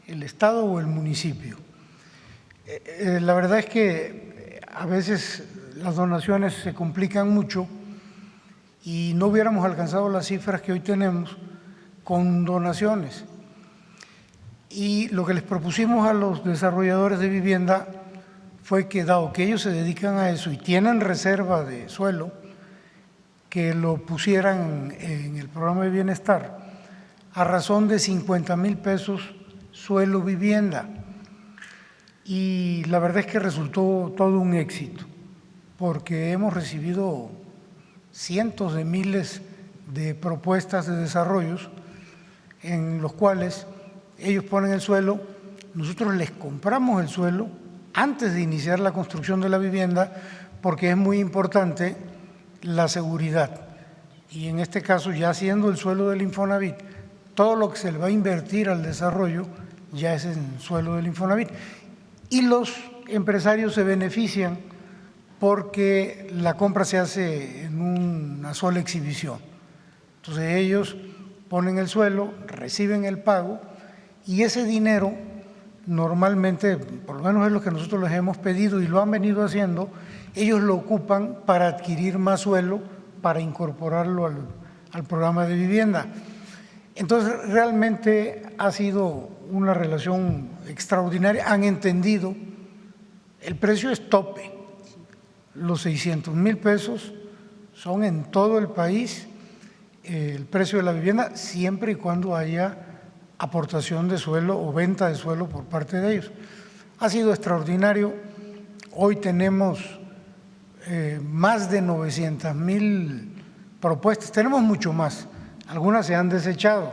el Estado o el municipio. La verdad es que a veces las donaciones se complican mucho y no hubiéramos alcanzado las cifras que hoy tenemos con donaciones. Y lo que les propusimos a los desarrolladores de vivienda fue que, dado que ellos se dedican a eso y tienen reserva de suelo, que lo pusieran en el programa de bienestar a razón de 50,000 pesos suelo vivienda. Y la verdad es que resultó todo un éxito, porque hemos recibido cientos de miles de propuestas de desarrollos en los cuales ellos ponen el suelo, nosotros les compramos el suelo antes de iniciar la construcción de la vivienda, porque es muy importante la seguridad. Y en este caso, ya siendo el suelo del Infonavit, todo lo que se le va a invertir al desarrollo ya es en suelo del Infonavit. Y los empresarios se benefician porque la compra se hace en una sola exhibición. Entonces ellos ponen el suelo, reciben el pago y ese dinero normalmente, por lo menos es lo que nosotros les hemos pedido y lo han venido haciendo, ellos lo ocupan para adquirir más suelo, para incorporarlo al programa de vivienda. Entonces realmente ha sido una relación extraordinaria, han entendido, el precio es tope, los 600,000 pesos son en todo el país el precio de la vivienda, siempre y cuando haya aportación de suelo o venta de suelo por parte de ellos. Ha sido extraordinario, hoy tenemos más de 900,000 propuestas, tenemos mucho más, algunas se han desechado,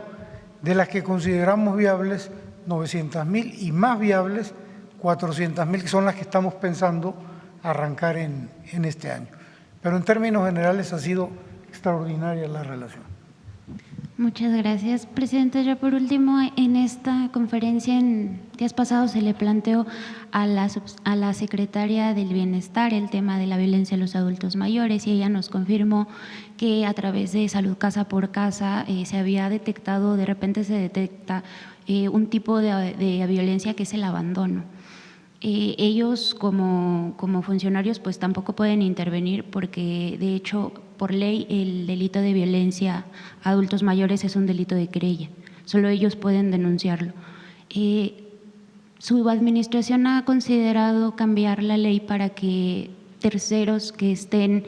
de las que consideramos viables 900,000 y más viables 400,000, que son las que estamos pensando arrancar en este año. Pero en términos generales ha sido extraordinaria la relación. Muchas gracias, Presidenta. Ya por último, en esta conferencia en días pasados se le planteó a la Secretaria del Bienestar el tema de la violencia a los adultos mayores y ella nos confirmó que a través de Salud Casa por Casa se había detectado, de repente se detecta un tipo de violencia que es el abandono. Ellos como funcionarios pues tampoco pueden intervenir porque de hecho por ley el delito de violencia a adultos mayores es un delito de querella, solo ellos pueden denunciarlo. Su administración ha considerado cambiar la ley para que terceros que estén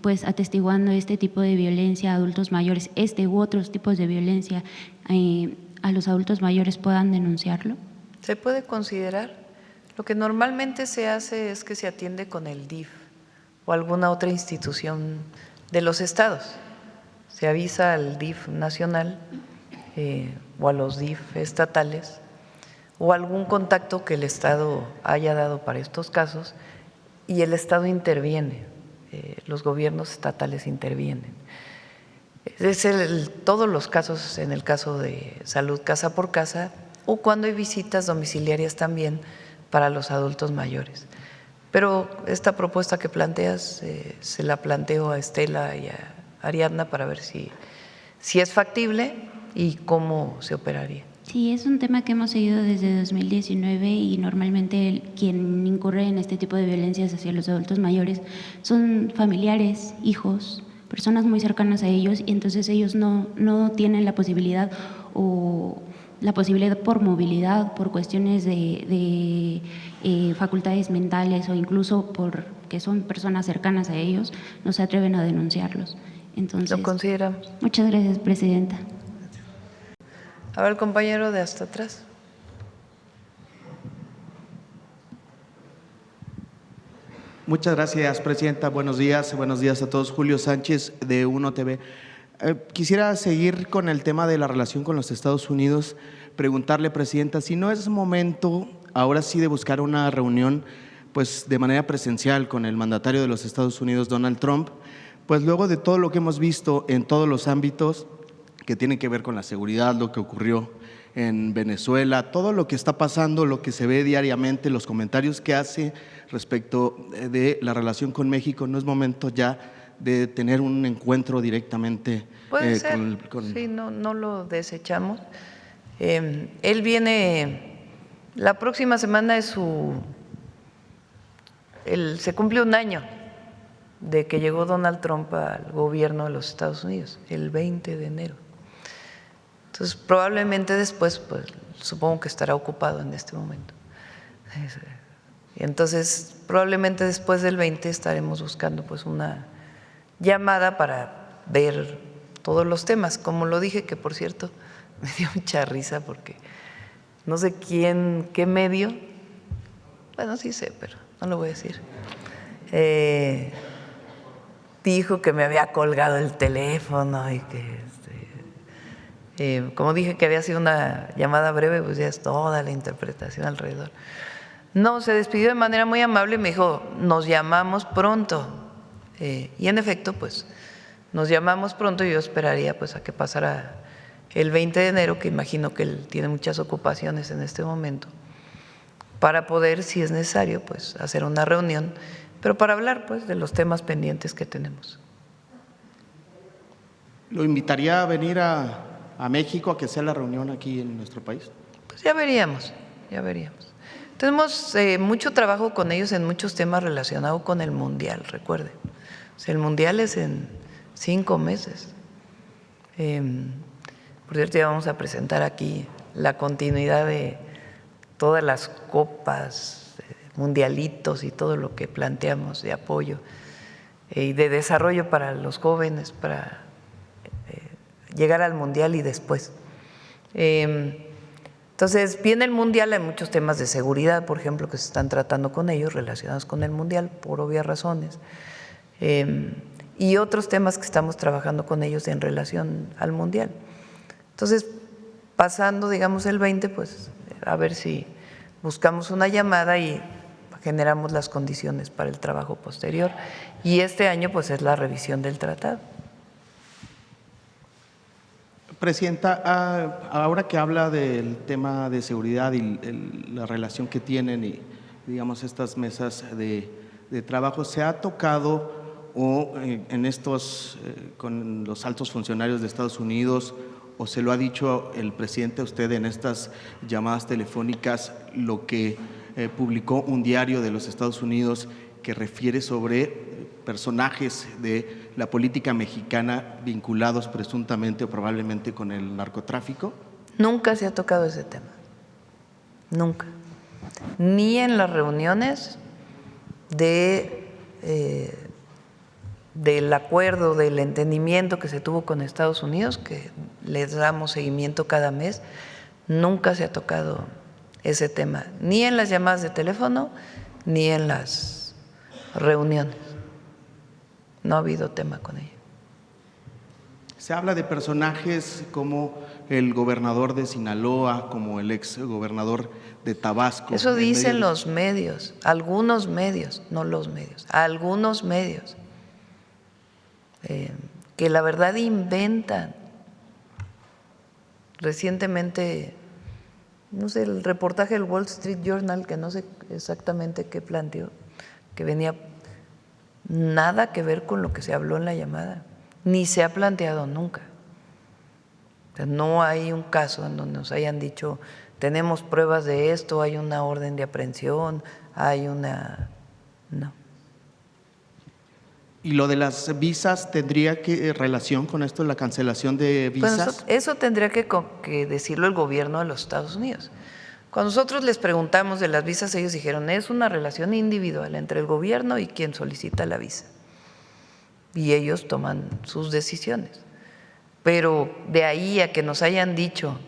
pues atestiguando este tipo de violencia a adultos mayores, este u otros tipos de violencia a los adultos mayores puedan denunciarlo. Se puede considerar. Lo que normalmente se hace es que se atiende con el DIF o alguna otra institución de los estados. Se avisa al DIF nacional o a los DIF estatales o algún contacto que el estado haya dado para estos casos y el estado interviene, los gobiernos estatales intervienen. Es todos los casos, en el caso de Salud Casa por Casa, o cuando hay visitas domiciliarias también para los adultos mayores. Pero esta propuesta que planteas, se la planteo a Estela y a Ariadna para ver si es factible y cómo se operaría. Sí, es un tema que hemos seguido desde 2019 y normalmente quien incurre en este tipo de violencias hacia los adultos mayores son familiares, hijos, personas muy cercanas a ellos y entonces ellos no tienen la posibilidad por movilidad, por cuestiones de facultades mentales o incluso porque son personas cercanas a ellos, no se atreven a denunciarlos. Entonces, lo consideramos. Muchas gracias, Presidenta. A ver, compañero de hasta atrás. Muchas gracias, Presidenta. Buenos días a todos. Julio Sánchez, de Uno TV. Quisiera seguir con el tema de la relación con los Estados Unidos, preguntarle, Presidenta, si no es momento ahora sí de buscar una reunión pues de manera presencial con el mandatario de los Estados Unidos, Donald Trump, pues luego de todo lo que hemos visto en todos los ámbitos que tienen que ver con la seguridad, lo que ocurrió en Venezuela, todo lo que está pasando, lo que se ve diariamente, los comentarios que hace respecto de la relación con México, ¿no es momento ya de tener un encuentro directamente? Puede ser, sí, no lo desechamos. Él viene, la próxima semana se cumple un año de que llegó Donald Trump al gobierno de los Estados Unidos, el 20 de enero. Entonces, probablemente después pues, supongo que estará ocupado en este momento. Y entonces, probablemente después del 20 estaremos buscando pues una llamada para ver todos los temas. Como lo dije, que por cierto, me dio mucha risa porque no sé quién, qué medio, bueno, sí sé, pero no lo voy a decir, dijo que me había colgado el teléfono y que, como dije que había sido una llamada breve, pues ya es toda la interpretación alrededor. No, se despidió de manera muy amable y me dijo, nos llamamos pronto. Y en efecto, pues nos llamamos pronto y yo esperaría pues a que pasara el 20 de enero, que imagino que él tiene muchas ocupaciones en este momento, para poder, si es necesario, pues hacer una reunión, pero para hablar pues de los temas pendientes que tenemos. ¿Lo invitaría a venir a México a que sea la reunión aquí en nuestro país? Pues ya veríamos, ya veríamos. Tenemos mucho trabajo con ellos en muchos temas relacionados con el Mundial, recuerden. O sea, el Mundial es en 5 meses. Por cierto, ya vamos a presentar aquí la continuidad de todas las copas, mundialitos y todo lo que planteamos de apoyo y de desarrollo para los jóvenes, para llegar al Mundial y después. Entonces, viene el Mundial, hay muchos temas de seguridad, por ejemplo, que se están tratando con ellos, relacionados con el Mundial, por obvias razones, y otros temas que estamos trabajando con ellos en relación al Mundial. Entonces, pasando, digamos, el 20, pues, a ver si buscamos una llamada y generamos las condiciones para el trabajo posterior. Y este año, pues, es la revisión del tratado. Presidenta, ahora que habla del tema de seguridad y la relación que tienen y, digamos, estas mesas de trabajo, ¿se ha tocado en estos, con los altos funcionarios de Estados Unidos, o se lo ha dicho el presidente a usted en estas llamadas telefónicas, lo que publicó un diario de los Estados Unidos que refiere sobre personajes de la política mexicana vinculados presuntamente o probablemente con el narcotráfico? Nunca se ha tocado ese tema, nunca. Ni en las reuniones del acuerdo, del entendimiento que se tuvo con Estados Unidos, que les damos seguimiento cada mes, nunca se ha tocado ese tema, ni en las llamadas de teléfono, ni en las reuniones. No ha habido tema con ella. Se habla de personajes como el gobernador de Sinaloa, como el ex gobernador de Tabasco. Eso dicen los medios, algunos medios, no los medios, algunos medios, que la verdad inventan. Recientemente, no sé, el reportaje del Wall Street Journal, que no sé exactamente qué planteó, que venía nada que ver con lo que se habló en la llamada, ni se ha planteado nunca. O sea, no hay un caso en donde nos hayan dicho, tenemos pruebas de esto, hay una orden de aprehensión, hay una… no. ¿Y lo de las visas tendría relación con esto, la cancelación de visas? Bueno, eso tendría que decirlo el gobierno de los Estados Unidos. Cuando nosotros les preguntamos de las visas, ellos dijeron, es una relación individual entre el gobierno y quien solicita la visa. Y ellos toman sus decisiones. Pero de ahí a que nos hayan dicho,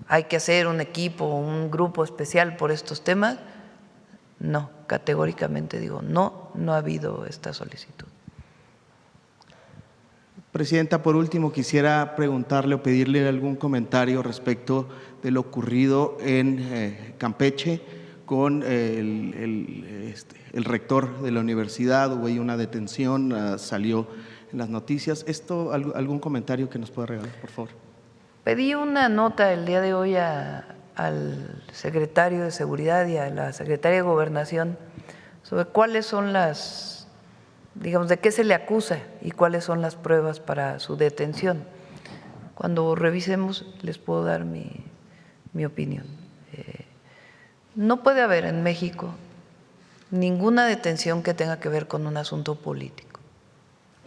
hay que hacer un equipo, un grupo especial por estos temas, no, categóricamente digo, no ha habido esta solicitud. Presidenta, por último, quisiera preguntarle o pedirle algún comentario respecto de lo ocurrido en Campeche con el rector de la universidad. Hubo ahí una detención, salió en las noticias. ¿Algún comentario que nos pueda regalar, por favor? Pedí una nota el día de hoy al secretario de Seguridad y a la secretaria de Gobernación sobre cuáles son las, digamos, de qué se le acusa y cuáles son las pruebas para su detención. Cuando revisemos les puedo dar mi opinión. No puede haber en México ninguna detención que tenga que ver con un asunto político.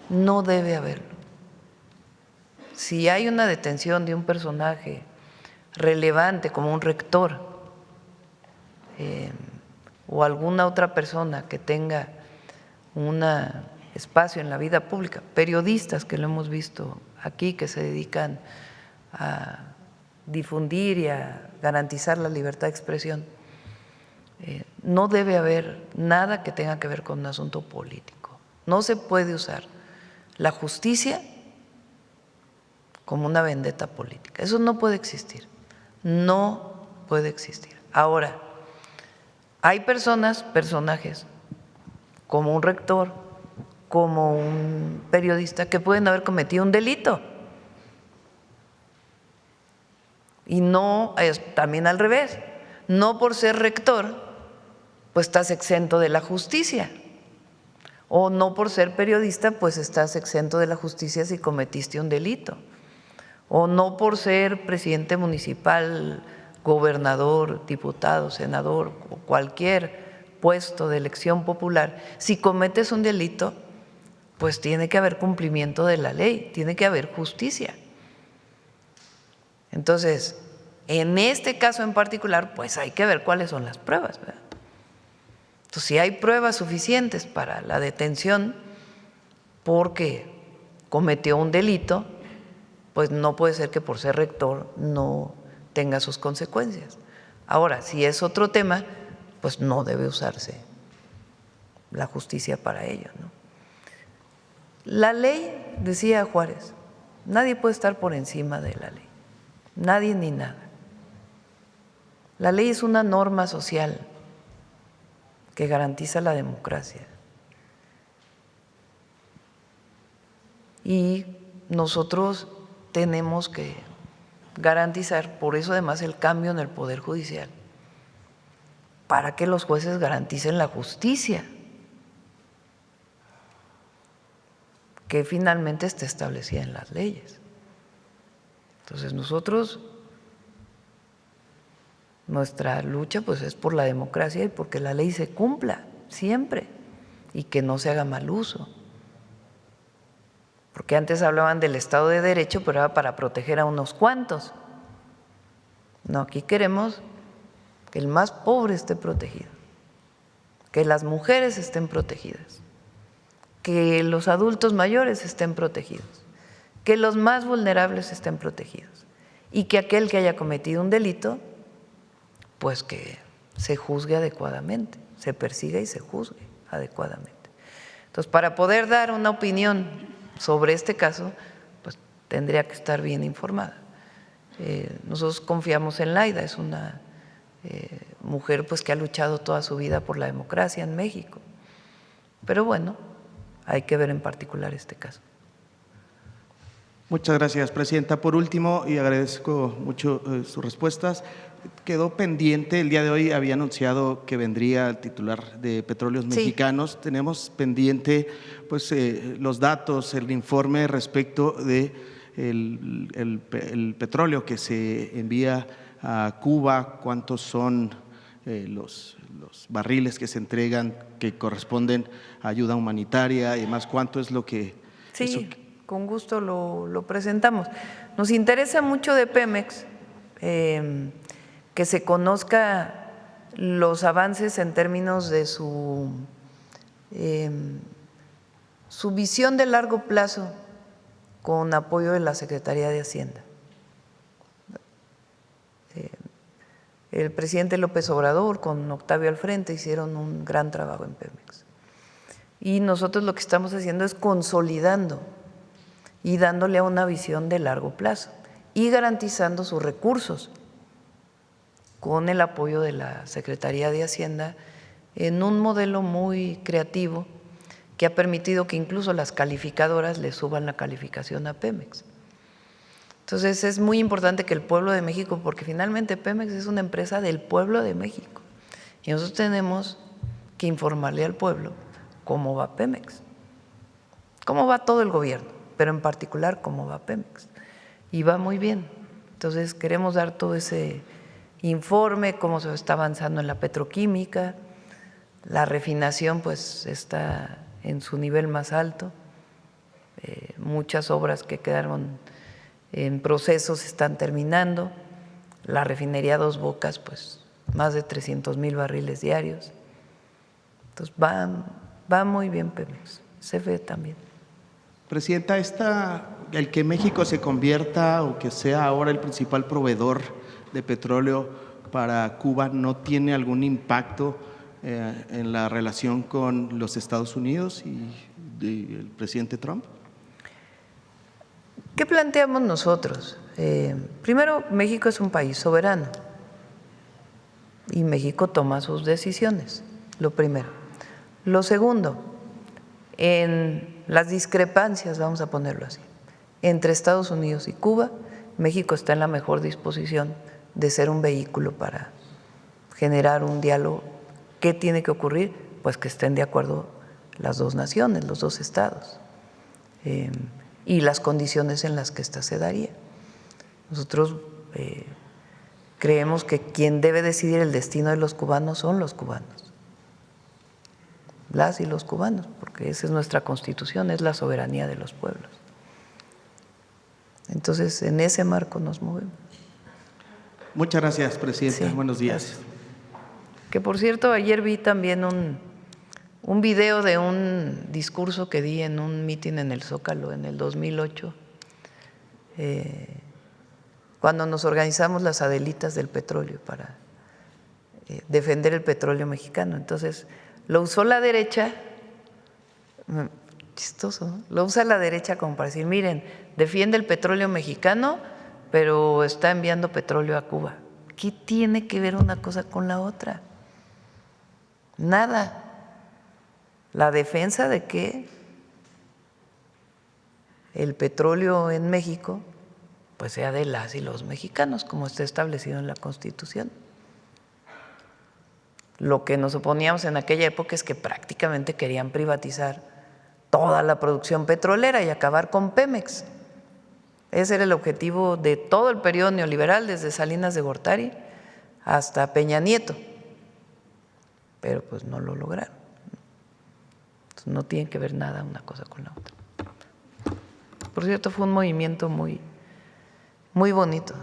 No debe haberlo. Si hay una detención de un personaje relevante como un rector o alguna otra persona que tenga un espacio en la vida pública, periodistas que lo hemos visto aquí, que se dedican a difundir y a garantizar la libertad de expresión, no debe haber nada que tenga que ver con un asunto político. No se puede usar la justicia como una vendetta política. Eso no puede existir, no puede existir. Ahora, hay personajes, como un rector, como un periodista, que pueden haber cometido un delito. Y no, también al revés, no por ser rector, pues estás exento de la justicia. O no por ser periodista, pues estás exento de la justicia si cometiste un delito. O no por ser presidente municipal, gobernador, diputado, senador o cualquier puesto de elección popular, si cometes un delito, pues tiene que haber cumplimiento de la ley, tiene que haber justicia. Entonces, en este caso en particular, pues hay que ver cuáles son las pruebas, ¿verdad? Entonces, si hay pruebas suficientes para la detención porque cometió un delito, pues no puede ser que por ser rector no tenga sus consecuencias. Ahora, si es otro tema, pues no debe usarse la justicia para ello, ¿no? La ley, decía Juárez, nadie puede estar por encima de la ley, nadie ni nada. La ley es una norma social que garantiza la democracia. Y nosotros tenemos que garantizar, por eso además el cambio en el Poder Judicial, para que los jueces garanticen la justicia que finalmente está establecida en las leyes. Entonces nosotros, nuestra lucha pues es por la democracia y porque la ley se cumpla siempre y que no se haga mal uso. Porque antes hablaban del Estado de Derecho, pero era para proteger a unos cuantos. No, aquí queremos que el más pobre esté protegido, que las mujeres estén protegidas, que los adultos mayores estén protegidos, que los más vulnerables estén protegidos y que aquel que haya cometido un delito, pues que se juzgue adecuadamente, se persiga y se juzgue adecuadamente. Entonces, para poder dar una opinión sobre este caso, pues tendría que estar bien informada. Nosotros confiamos en Laida, es una mujer pues que ha luchado toda su vida por la democracia en México. Pero bueno, hay que ver en particular este caso. Muchas gracias, Presidenta. Por último, y agradezco mucho sus respuestas, quedó pendiente, el día de hoy había anunciado que vendría el titular de Petróleos Mexicanos. Tenemos pendiente pues, los datos, el informe respecto de el petróleo que se envía a Cuba, cuántos son los barriles que se entregan que corresponden a ayuda humanitaria y demás, cuánto es lo que… Sí, con gusto lo presentamos. Nos interesa mucho de Pemex que se conozca los avances en términos de su visión de largo plazo con apoyo de la Secretaría de Hacienda. El presidente López Obrador con Octavio al frente hicieron un gran trabajo en Pemex. Y nosotros lo que estamos haciendo es consolidando y dándole a una visión de largo plazo y garantizando sus recursos con el apoyo de la Secretaría de Hacienda en un modelo muy creativo que ha permitido que incluso las calificadoras le suban la calificación a Pemex. Entonces es muy importante que el pueblo de México, porque finalmente Pemex es una empresa del pueblo de México y nosotros tenemos que informarle al pueblo cómo va Pemex, cómo va todo el gobierno, pero en particular cómo va Pemex. Y va muy bien. Entonces queremos dar todo ese informe, cómo se está avanzando en la petroquímica, la refinación pues está en su nivel más alto, muchas obras que quedaron en proceso se están terminando, La refinería Dos Bocas, pues más de 300,000 barriles diarios. Entonces va muy bien Pemex, CFE también. Presidenta, el que México se convierta o que sea ahora el principal proveedor de petróleo para Cuba, ¿no tiene algún impacto en la relación con los Estados Unidos y el presidente Trump? ¿Qué planteamos nosotros? Primero, México es un país soberano y México toma sus decisiones, lo primero. Lo segundo, en las discrepancias, vamos a ponerlo así, entre Estados Unidos y Cuba, México está en la mejor disposición de ser un vehículo para generar un diálogo. ¿Qué tiene que ocurrir? Pues que estén de acuerdo las dos naciones, los dos estados, y las condiciones en las que ésta se daría. Nosotros creemos que quien debe decidir el destino de los cubanos son los cubanos, las y los cubanos, porque esa es nuestra Constitución, es la soberanía de los pueblos. Entonces, en ese marco nos movemos. Muchas gracias, presidenta. Sí, buenos días. gracias. Que por cierto, ayer vi también un video de un discurso que di en un mitin en el Zócalo en el 2008, cuando nos organizamos las Adelitas del petróleo para defender el petróleo mexicano. Entonces, lo usó la derecha, chistoso, ¿no? Lo usa la derecha como para decir, miren, defiende el petróleo mexicano, pero está enviando petróleo a Cuba. ¿Qué tiene que ver una cosa con la otra? Nada. La defensa de que el petróleo en México pues sea de las y los mexicanos, como está establecido en la Constitución. Lo que nos oponíamos en aquella época es que prácticamente querían privatizar toda la producción petrolera y acabar con Pemex. Ese era el objetivo de todo el periodo neoliberal, desde Salinas de Gortari hasta Peña Nieto, pero pues no lo lograron. Entonces, no tiene que ver nada una cosa con la otra. Por cierto, fue un movimiento muy bonito.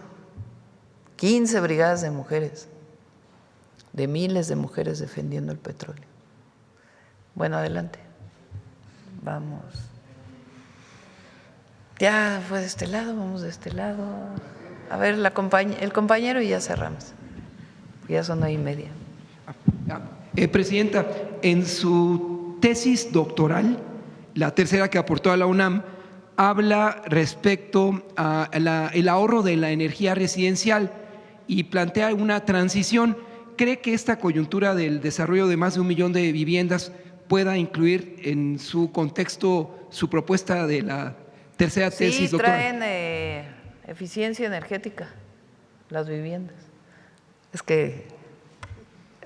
15 brigadas de mujeres, de miles de mujeres defendiendo el petróleo. Bueno, adelante. Vamos. Ya fue de este lado, vamos de este lado. A ver, el compañero y ya cerramos. Ya son 9:30. Presidenta, en su tesis doctoral, la tercera que aportó a la UNAM, habla respecto al ahorro de la energía residencial y plantea una transición. ¿Cree que esta coyuntura del desarrollo de más de 1 millón de viviendas pueda incluir en su contexto su propuesta de la tercera tesis doctoral? Sí, traen eficiencia energética las viviendas. Es que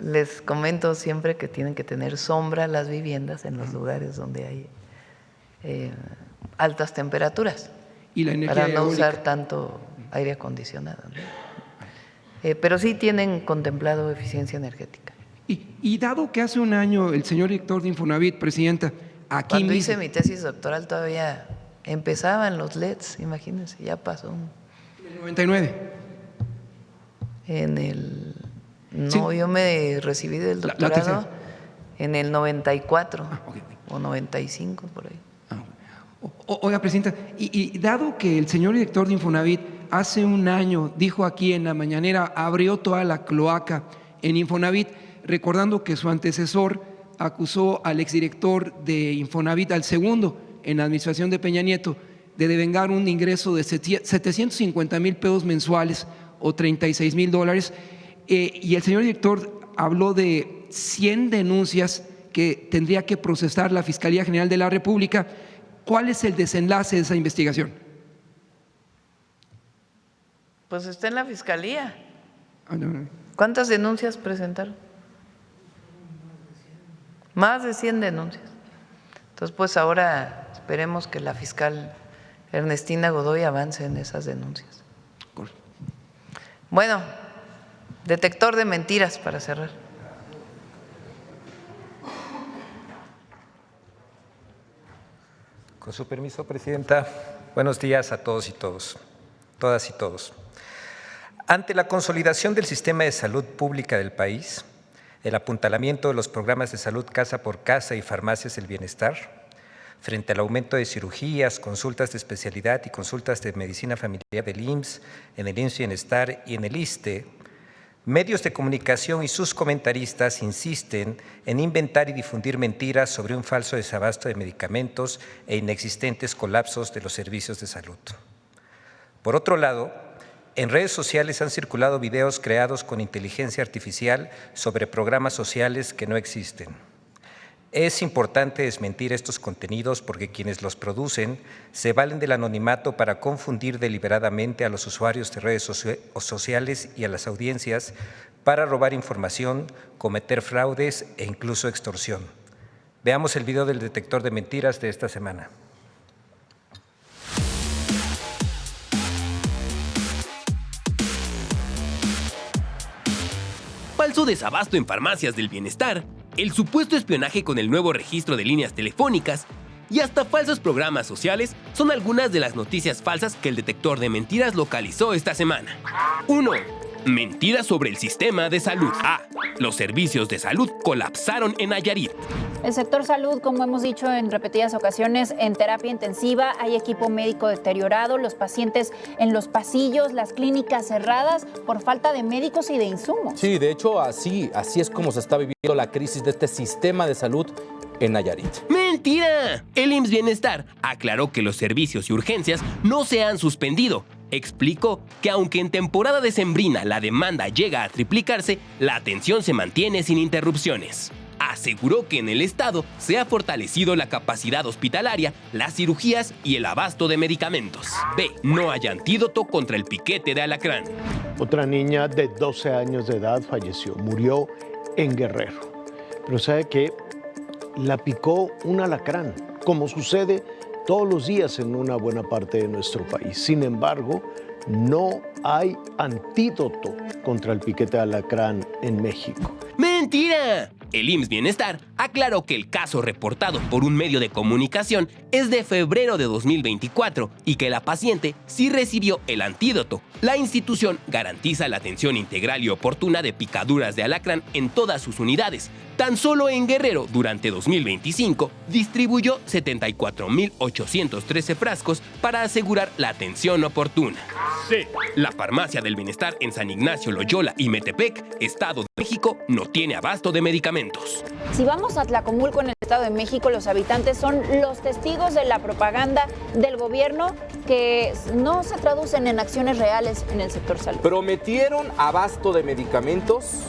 les comento siempre que tienen que tener sombra las viviendas en los lugares donde hay altas temperaturas, y la energía para no eólica. usar tanto aire acondicionado, ¿no? Pero sí tienen contemplado eficiencia energética. Y dado que hace un año el señor director de Infonavit, presidenta, aquí Cuando mismo, hice mi tesis doctoral todavía empezaban los LEDs, imagínense, ya pasó. en el 99. No, Sí. yo me recibí del La doctorado tercera. en el 94 Ok. o 95, por ahí. Oiga, presidenta, y dado que el señor director de Infonavit hace un año dijo aquí en la mañanera, abrió toda la cloaca en Infonavit, recordando que su antecesor acusó al exdirector de Infonavit, al segundo en la administración de Peña Nieto, de devengar un ingreso de 750,000 pesos mensuales o $36,000, y el señor director habló de 100 denuncias que tendría que procesar la Fiscalía General de la República. ¿Cuál es el desenlace de esa investigación? Pues está en la fiscalía. No. ¿Cuántas denuncias presentaron? Más de 100 denuncias. Entonces, pues ahora esperemos que la fiscal Ernestina Godoy avance en esas denuncias. Bueno, detector de mentiras para cerrar. Con su permiso, presidenta, buenos días a todos y todas y todos. Ante la consolidación del sistema de salud pública del país, el apuntalamiento de los programas de salud casa por casa y farmacias del bienestar, frente al aumento de cirugías, consultas de especialidad y consultas de medicina familiar del IMSS, en el IMSS Bienestar y en el ISSSTE, medios de comunicación y sus comentaristas insisten en inventar y difundir mentiras sobre un falso desabasto de medicamentos e inexistentes colapsos de los servicios de salud. Por otro lado, en redes sociales han circulado videos creados con inteligencia artificial sobre programas sociales que no existen. Es importante desmentir estos contenidos porque quienes los producen se valen del anonimato para confundir deliberadamente a los usuarios de redes sociales y a las audiencias para robar información, cometer fraudes e incluso extorsión. Veamos el video del detector de mentiras de esta semana. Falso desabasto en farmacias del bienestar, el supuesto espionaje con el nuevo registro de líneas telefónicas y hasta falsos programas sociales son algunas de las noticias falsas que el detector de mentiras localizó esta semana. 1. Mentiras sobre el sistema de salud. Los servicios de salud colapsaron en Nayarit. El sector salud, como hemos dicho en repetidas ocasiones, en terapia intensiva, hay equipo médico deteriorado, los pacientes en los pasillos, las clínicas cerradas por falta de médicos y de insumos. Sí, de hecho, así es como se está viviendo la crisis de este sistema de salud en Nayarit. ¡Mentira! El IMSS Bienestar aclaró que los servicios y urgencias no se han suspendido. Explicó que aunque en temporada decembrina la demanda llega a triplicarse, la atención se mantiene sin interrupciones. Aseguró que en el estado se ha fortalecido la capacidad hospitalaria, las cirugías y el abasto de medicamentos. B. No hay antídoto contra el piquete de alacrán. Otra niña de 12 años de edad falleció, murió en Guerrero. Pero ¿sabe qué? La picó un alacrán, como sucede todos los días en una buena parte de nuestro país. Sin embargo, no hay antídoto contra el piquete de alacrán en México. ¡Mentira! El IMSS Bienestar aclaró que el caso reportado por un medio de comunicación es de febrero de 2024 y que la paciente sí recibió el antídoto. La institución garantiza la atención integral y oportuna de picaduras de alacrán en todas sus unidades. Tan solo en Guerrero, durante 2025, distribuyó 74.813 frascos para asegurar la atención oportuna. C. La farmacia del bienestar en San Ignacio, Loyola y Metepec, Estado de México, no tiene abasto de medicamentos. Si vamos a Tlacomulco, en el Estado de México, los habitantes son los testigos de la propaganda del gobierno que no se traducen en acciones reales en el sector salud. Prometieron abasto de medicamentos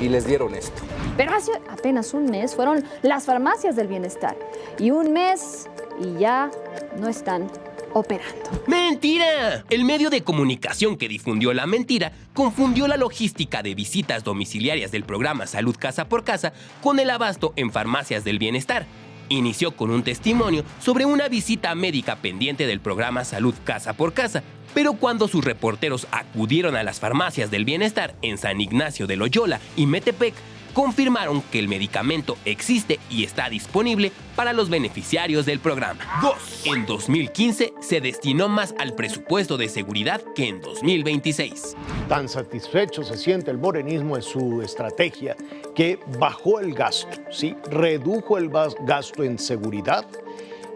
y les dieron esto. Pero hace apenas un mes fueron las farmacias del bienestar. Y un mes y ya no están operando. ¡Mentira! El medio de comunicación que difundió la mentira confundió la logística de visitas domiciliarias del programa Salud Casa por Casa con el abasto en farmacias del bienestar. Inició con un testimonio sobre una visita médica pendiente del programa Salud Casa por Casa, pero cuando sus reporteros acudieron a las farmacias del bienestar en San Ignacio de Loyola y Metepec, confirmaron que el medicamento existe y está disponible para los beneficiarios del programa. 2. En 2015 se destinó más al presupuesto de seguridad que en 2026. Tan satisfecho se siente el morenismo en su estrategia que bajó el gasto, ¿sí? Redujo el gasto en seguridad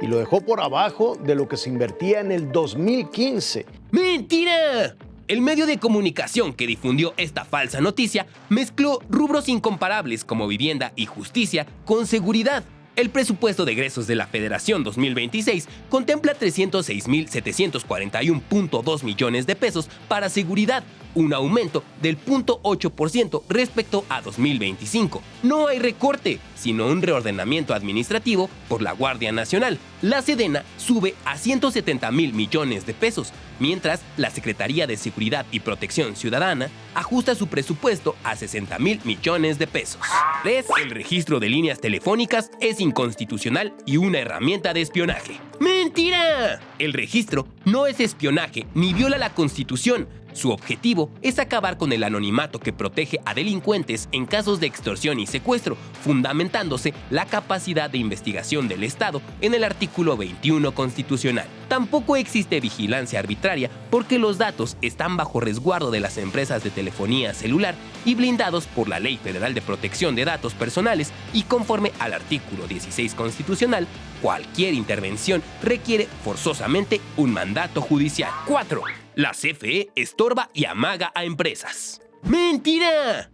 y lo dejó por abajo de lo que se invertía en el 2015. ¡Mentira! El medio de comunicación que difundió esta falsa noticia mezcló rubros incomparables como vivienda y justicia con seguridad. El presupuesto de egresos de la Federación 2026 contempla 306.741.2 millones de pesos para seguridad, un aumento del 0.8% respecto a 2025. No hay recorte, sino un reordenamiento administrativo por la Guardia Nacional. La Sedena sube a 170.000 millones de pesos, mientras la Secretaría de Seguridad y Protección Ciudadana ajusta su presupuesto a 60.000 millones de pesos. 3. El registro de líneas telefónicas es inconstitucional y una herramienta de espionaje. ¡Mentira! El registro no es espionaje ni viola la Constitución. Su objetivo es acabar con el anonimato que protege a delincuentes en casos de extorsión y secuestro, fundamentándose la capacidad de investigación del Estado en el artículo 21 constitucional. Tampoco existe vigilancia arbitraria porque los datos están bajo resguardo de las empresas de telefonía celular y blindados por la Ley Federal de Protección de Datos Personales, y conforme al artículo 16 constitucional, cualquier intervención requiere forzosamente un mandato judicial. 4. La CFE estorba y amaga a empresas. ¡Mentira!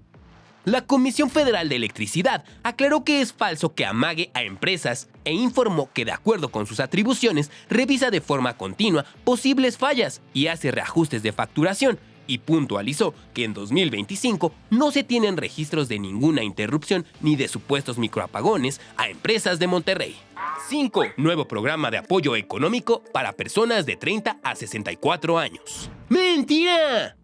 La Comisión Federal de Electricidad aclaró que es falso que amague a empresas e informó que, de acuerdo con sus atribuciones, revisa de forma continua posibles fallas y hace reajustes de facturación, y puntualizó que en 2025 no se tienen registros de ninguna interrupción ni de supuestos microapagones a empresas de Monterrey. 5. Nuevo programa de apoyo económico para personas de 30 a 64 años. ¡Mentira!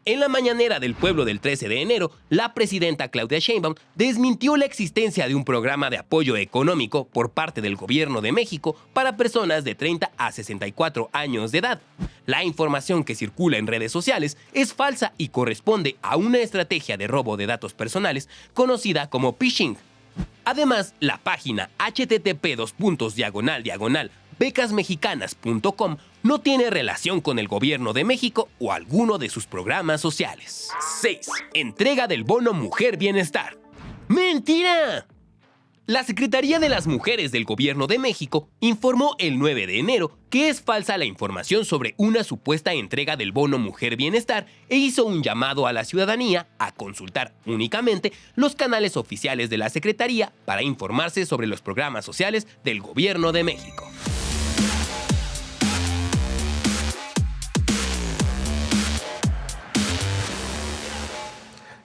En la mañanera del pueblo del 13 de enero, la presidenta Claudia Sheinbaum desmintió la existencia de un programa de apoyo económico por parte del Gobierno de México para personas de 30 a 64 años de edad. La información que circula en redes sociales es falsa y corresponde a una estrategia de robo de datos personales conocida como phishing. Además, la página http://becasmexicanas.com no tiene relación con el Gobierno de México o alguno de sus programas sociales. 6. Entrega del bono Mujer Bienestar. ¡Mentira! La Secretaría de las Mujeres del Gobierno de México informó el 9 de enero que es falsa la información sobre una supuesta entrega del bono Mujer Bienestar e hizo un llamado a la ciudadanía a consultar únicamente los canales oficiales de la Secretaría para informarse sobre los programas sociales del Gobierno de México.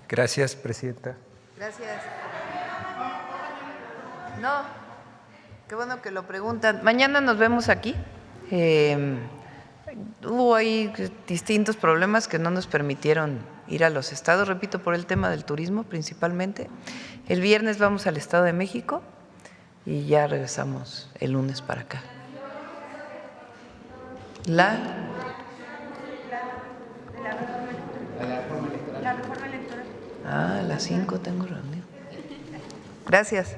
Gracias, presidenta. Gracias. No, qué bueno que lo preguntan. Mañana nos vemos aquí. Hubo ahí distintos problemas que no nos permitieron ir a los estados, repito, por el tema del turismo principalmente. El viernes vamos al Estado de México y ya regresamos el lunes para acá. La reforma electoral. A las 5 tengo reunión. Gracias.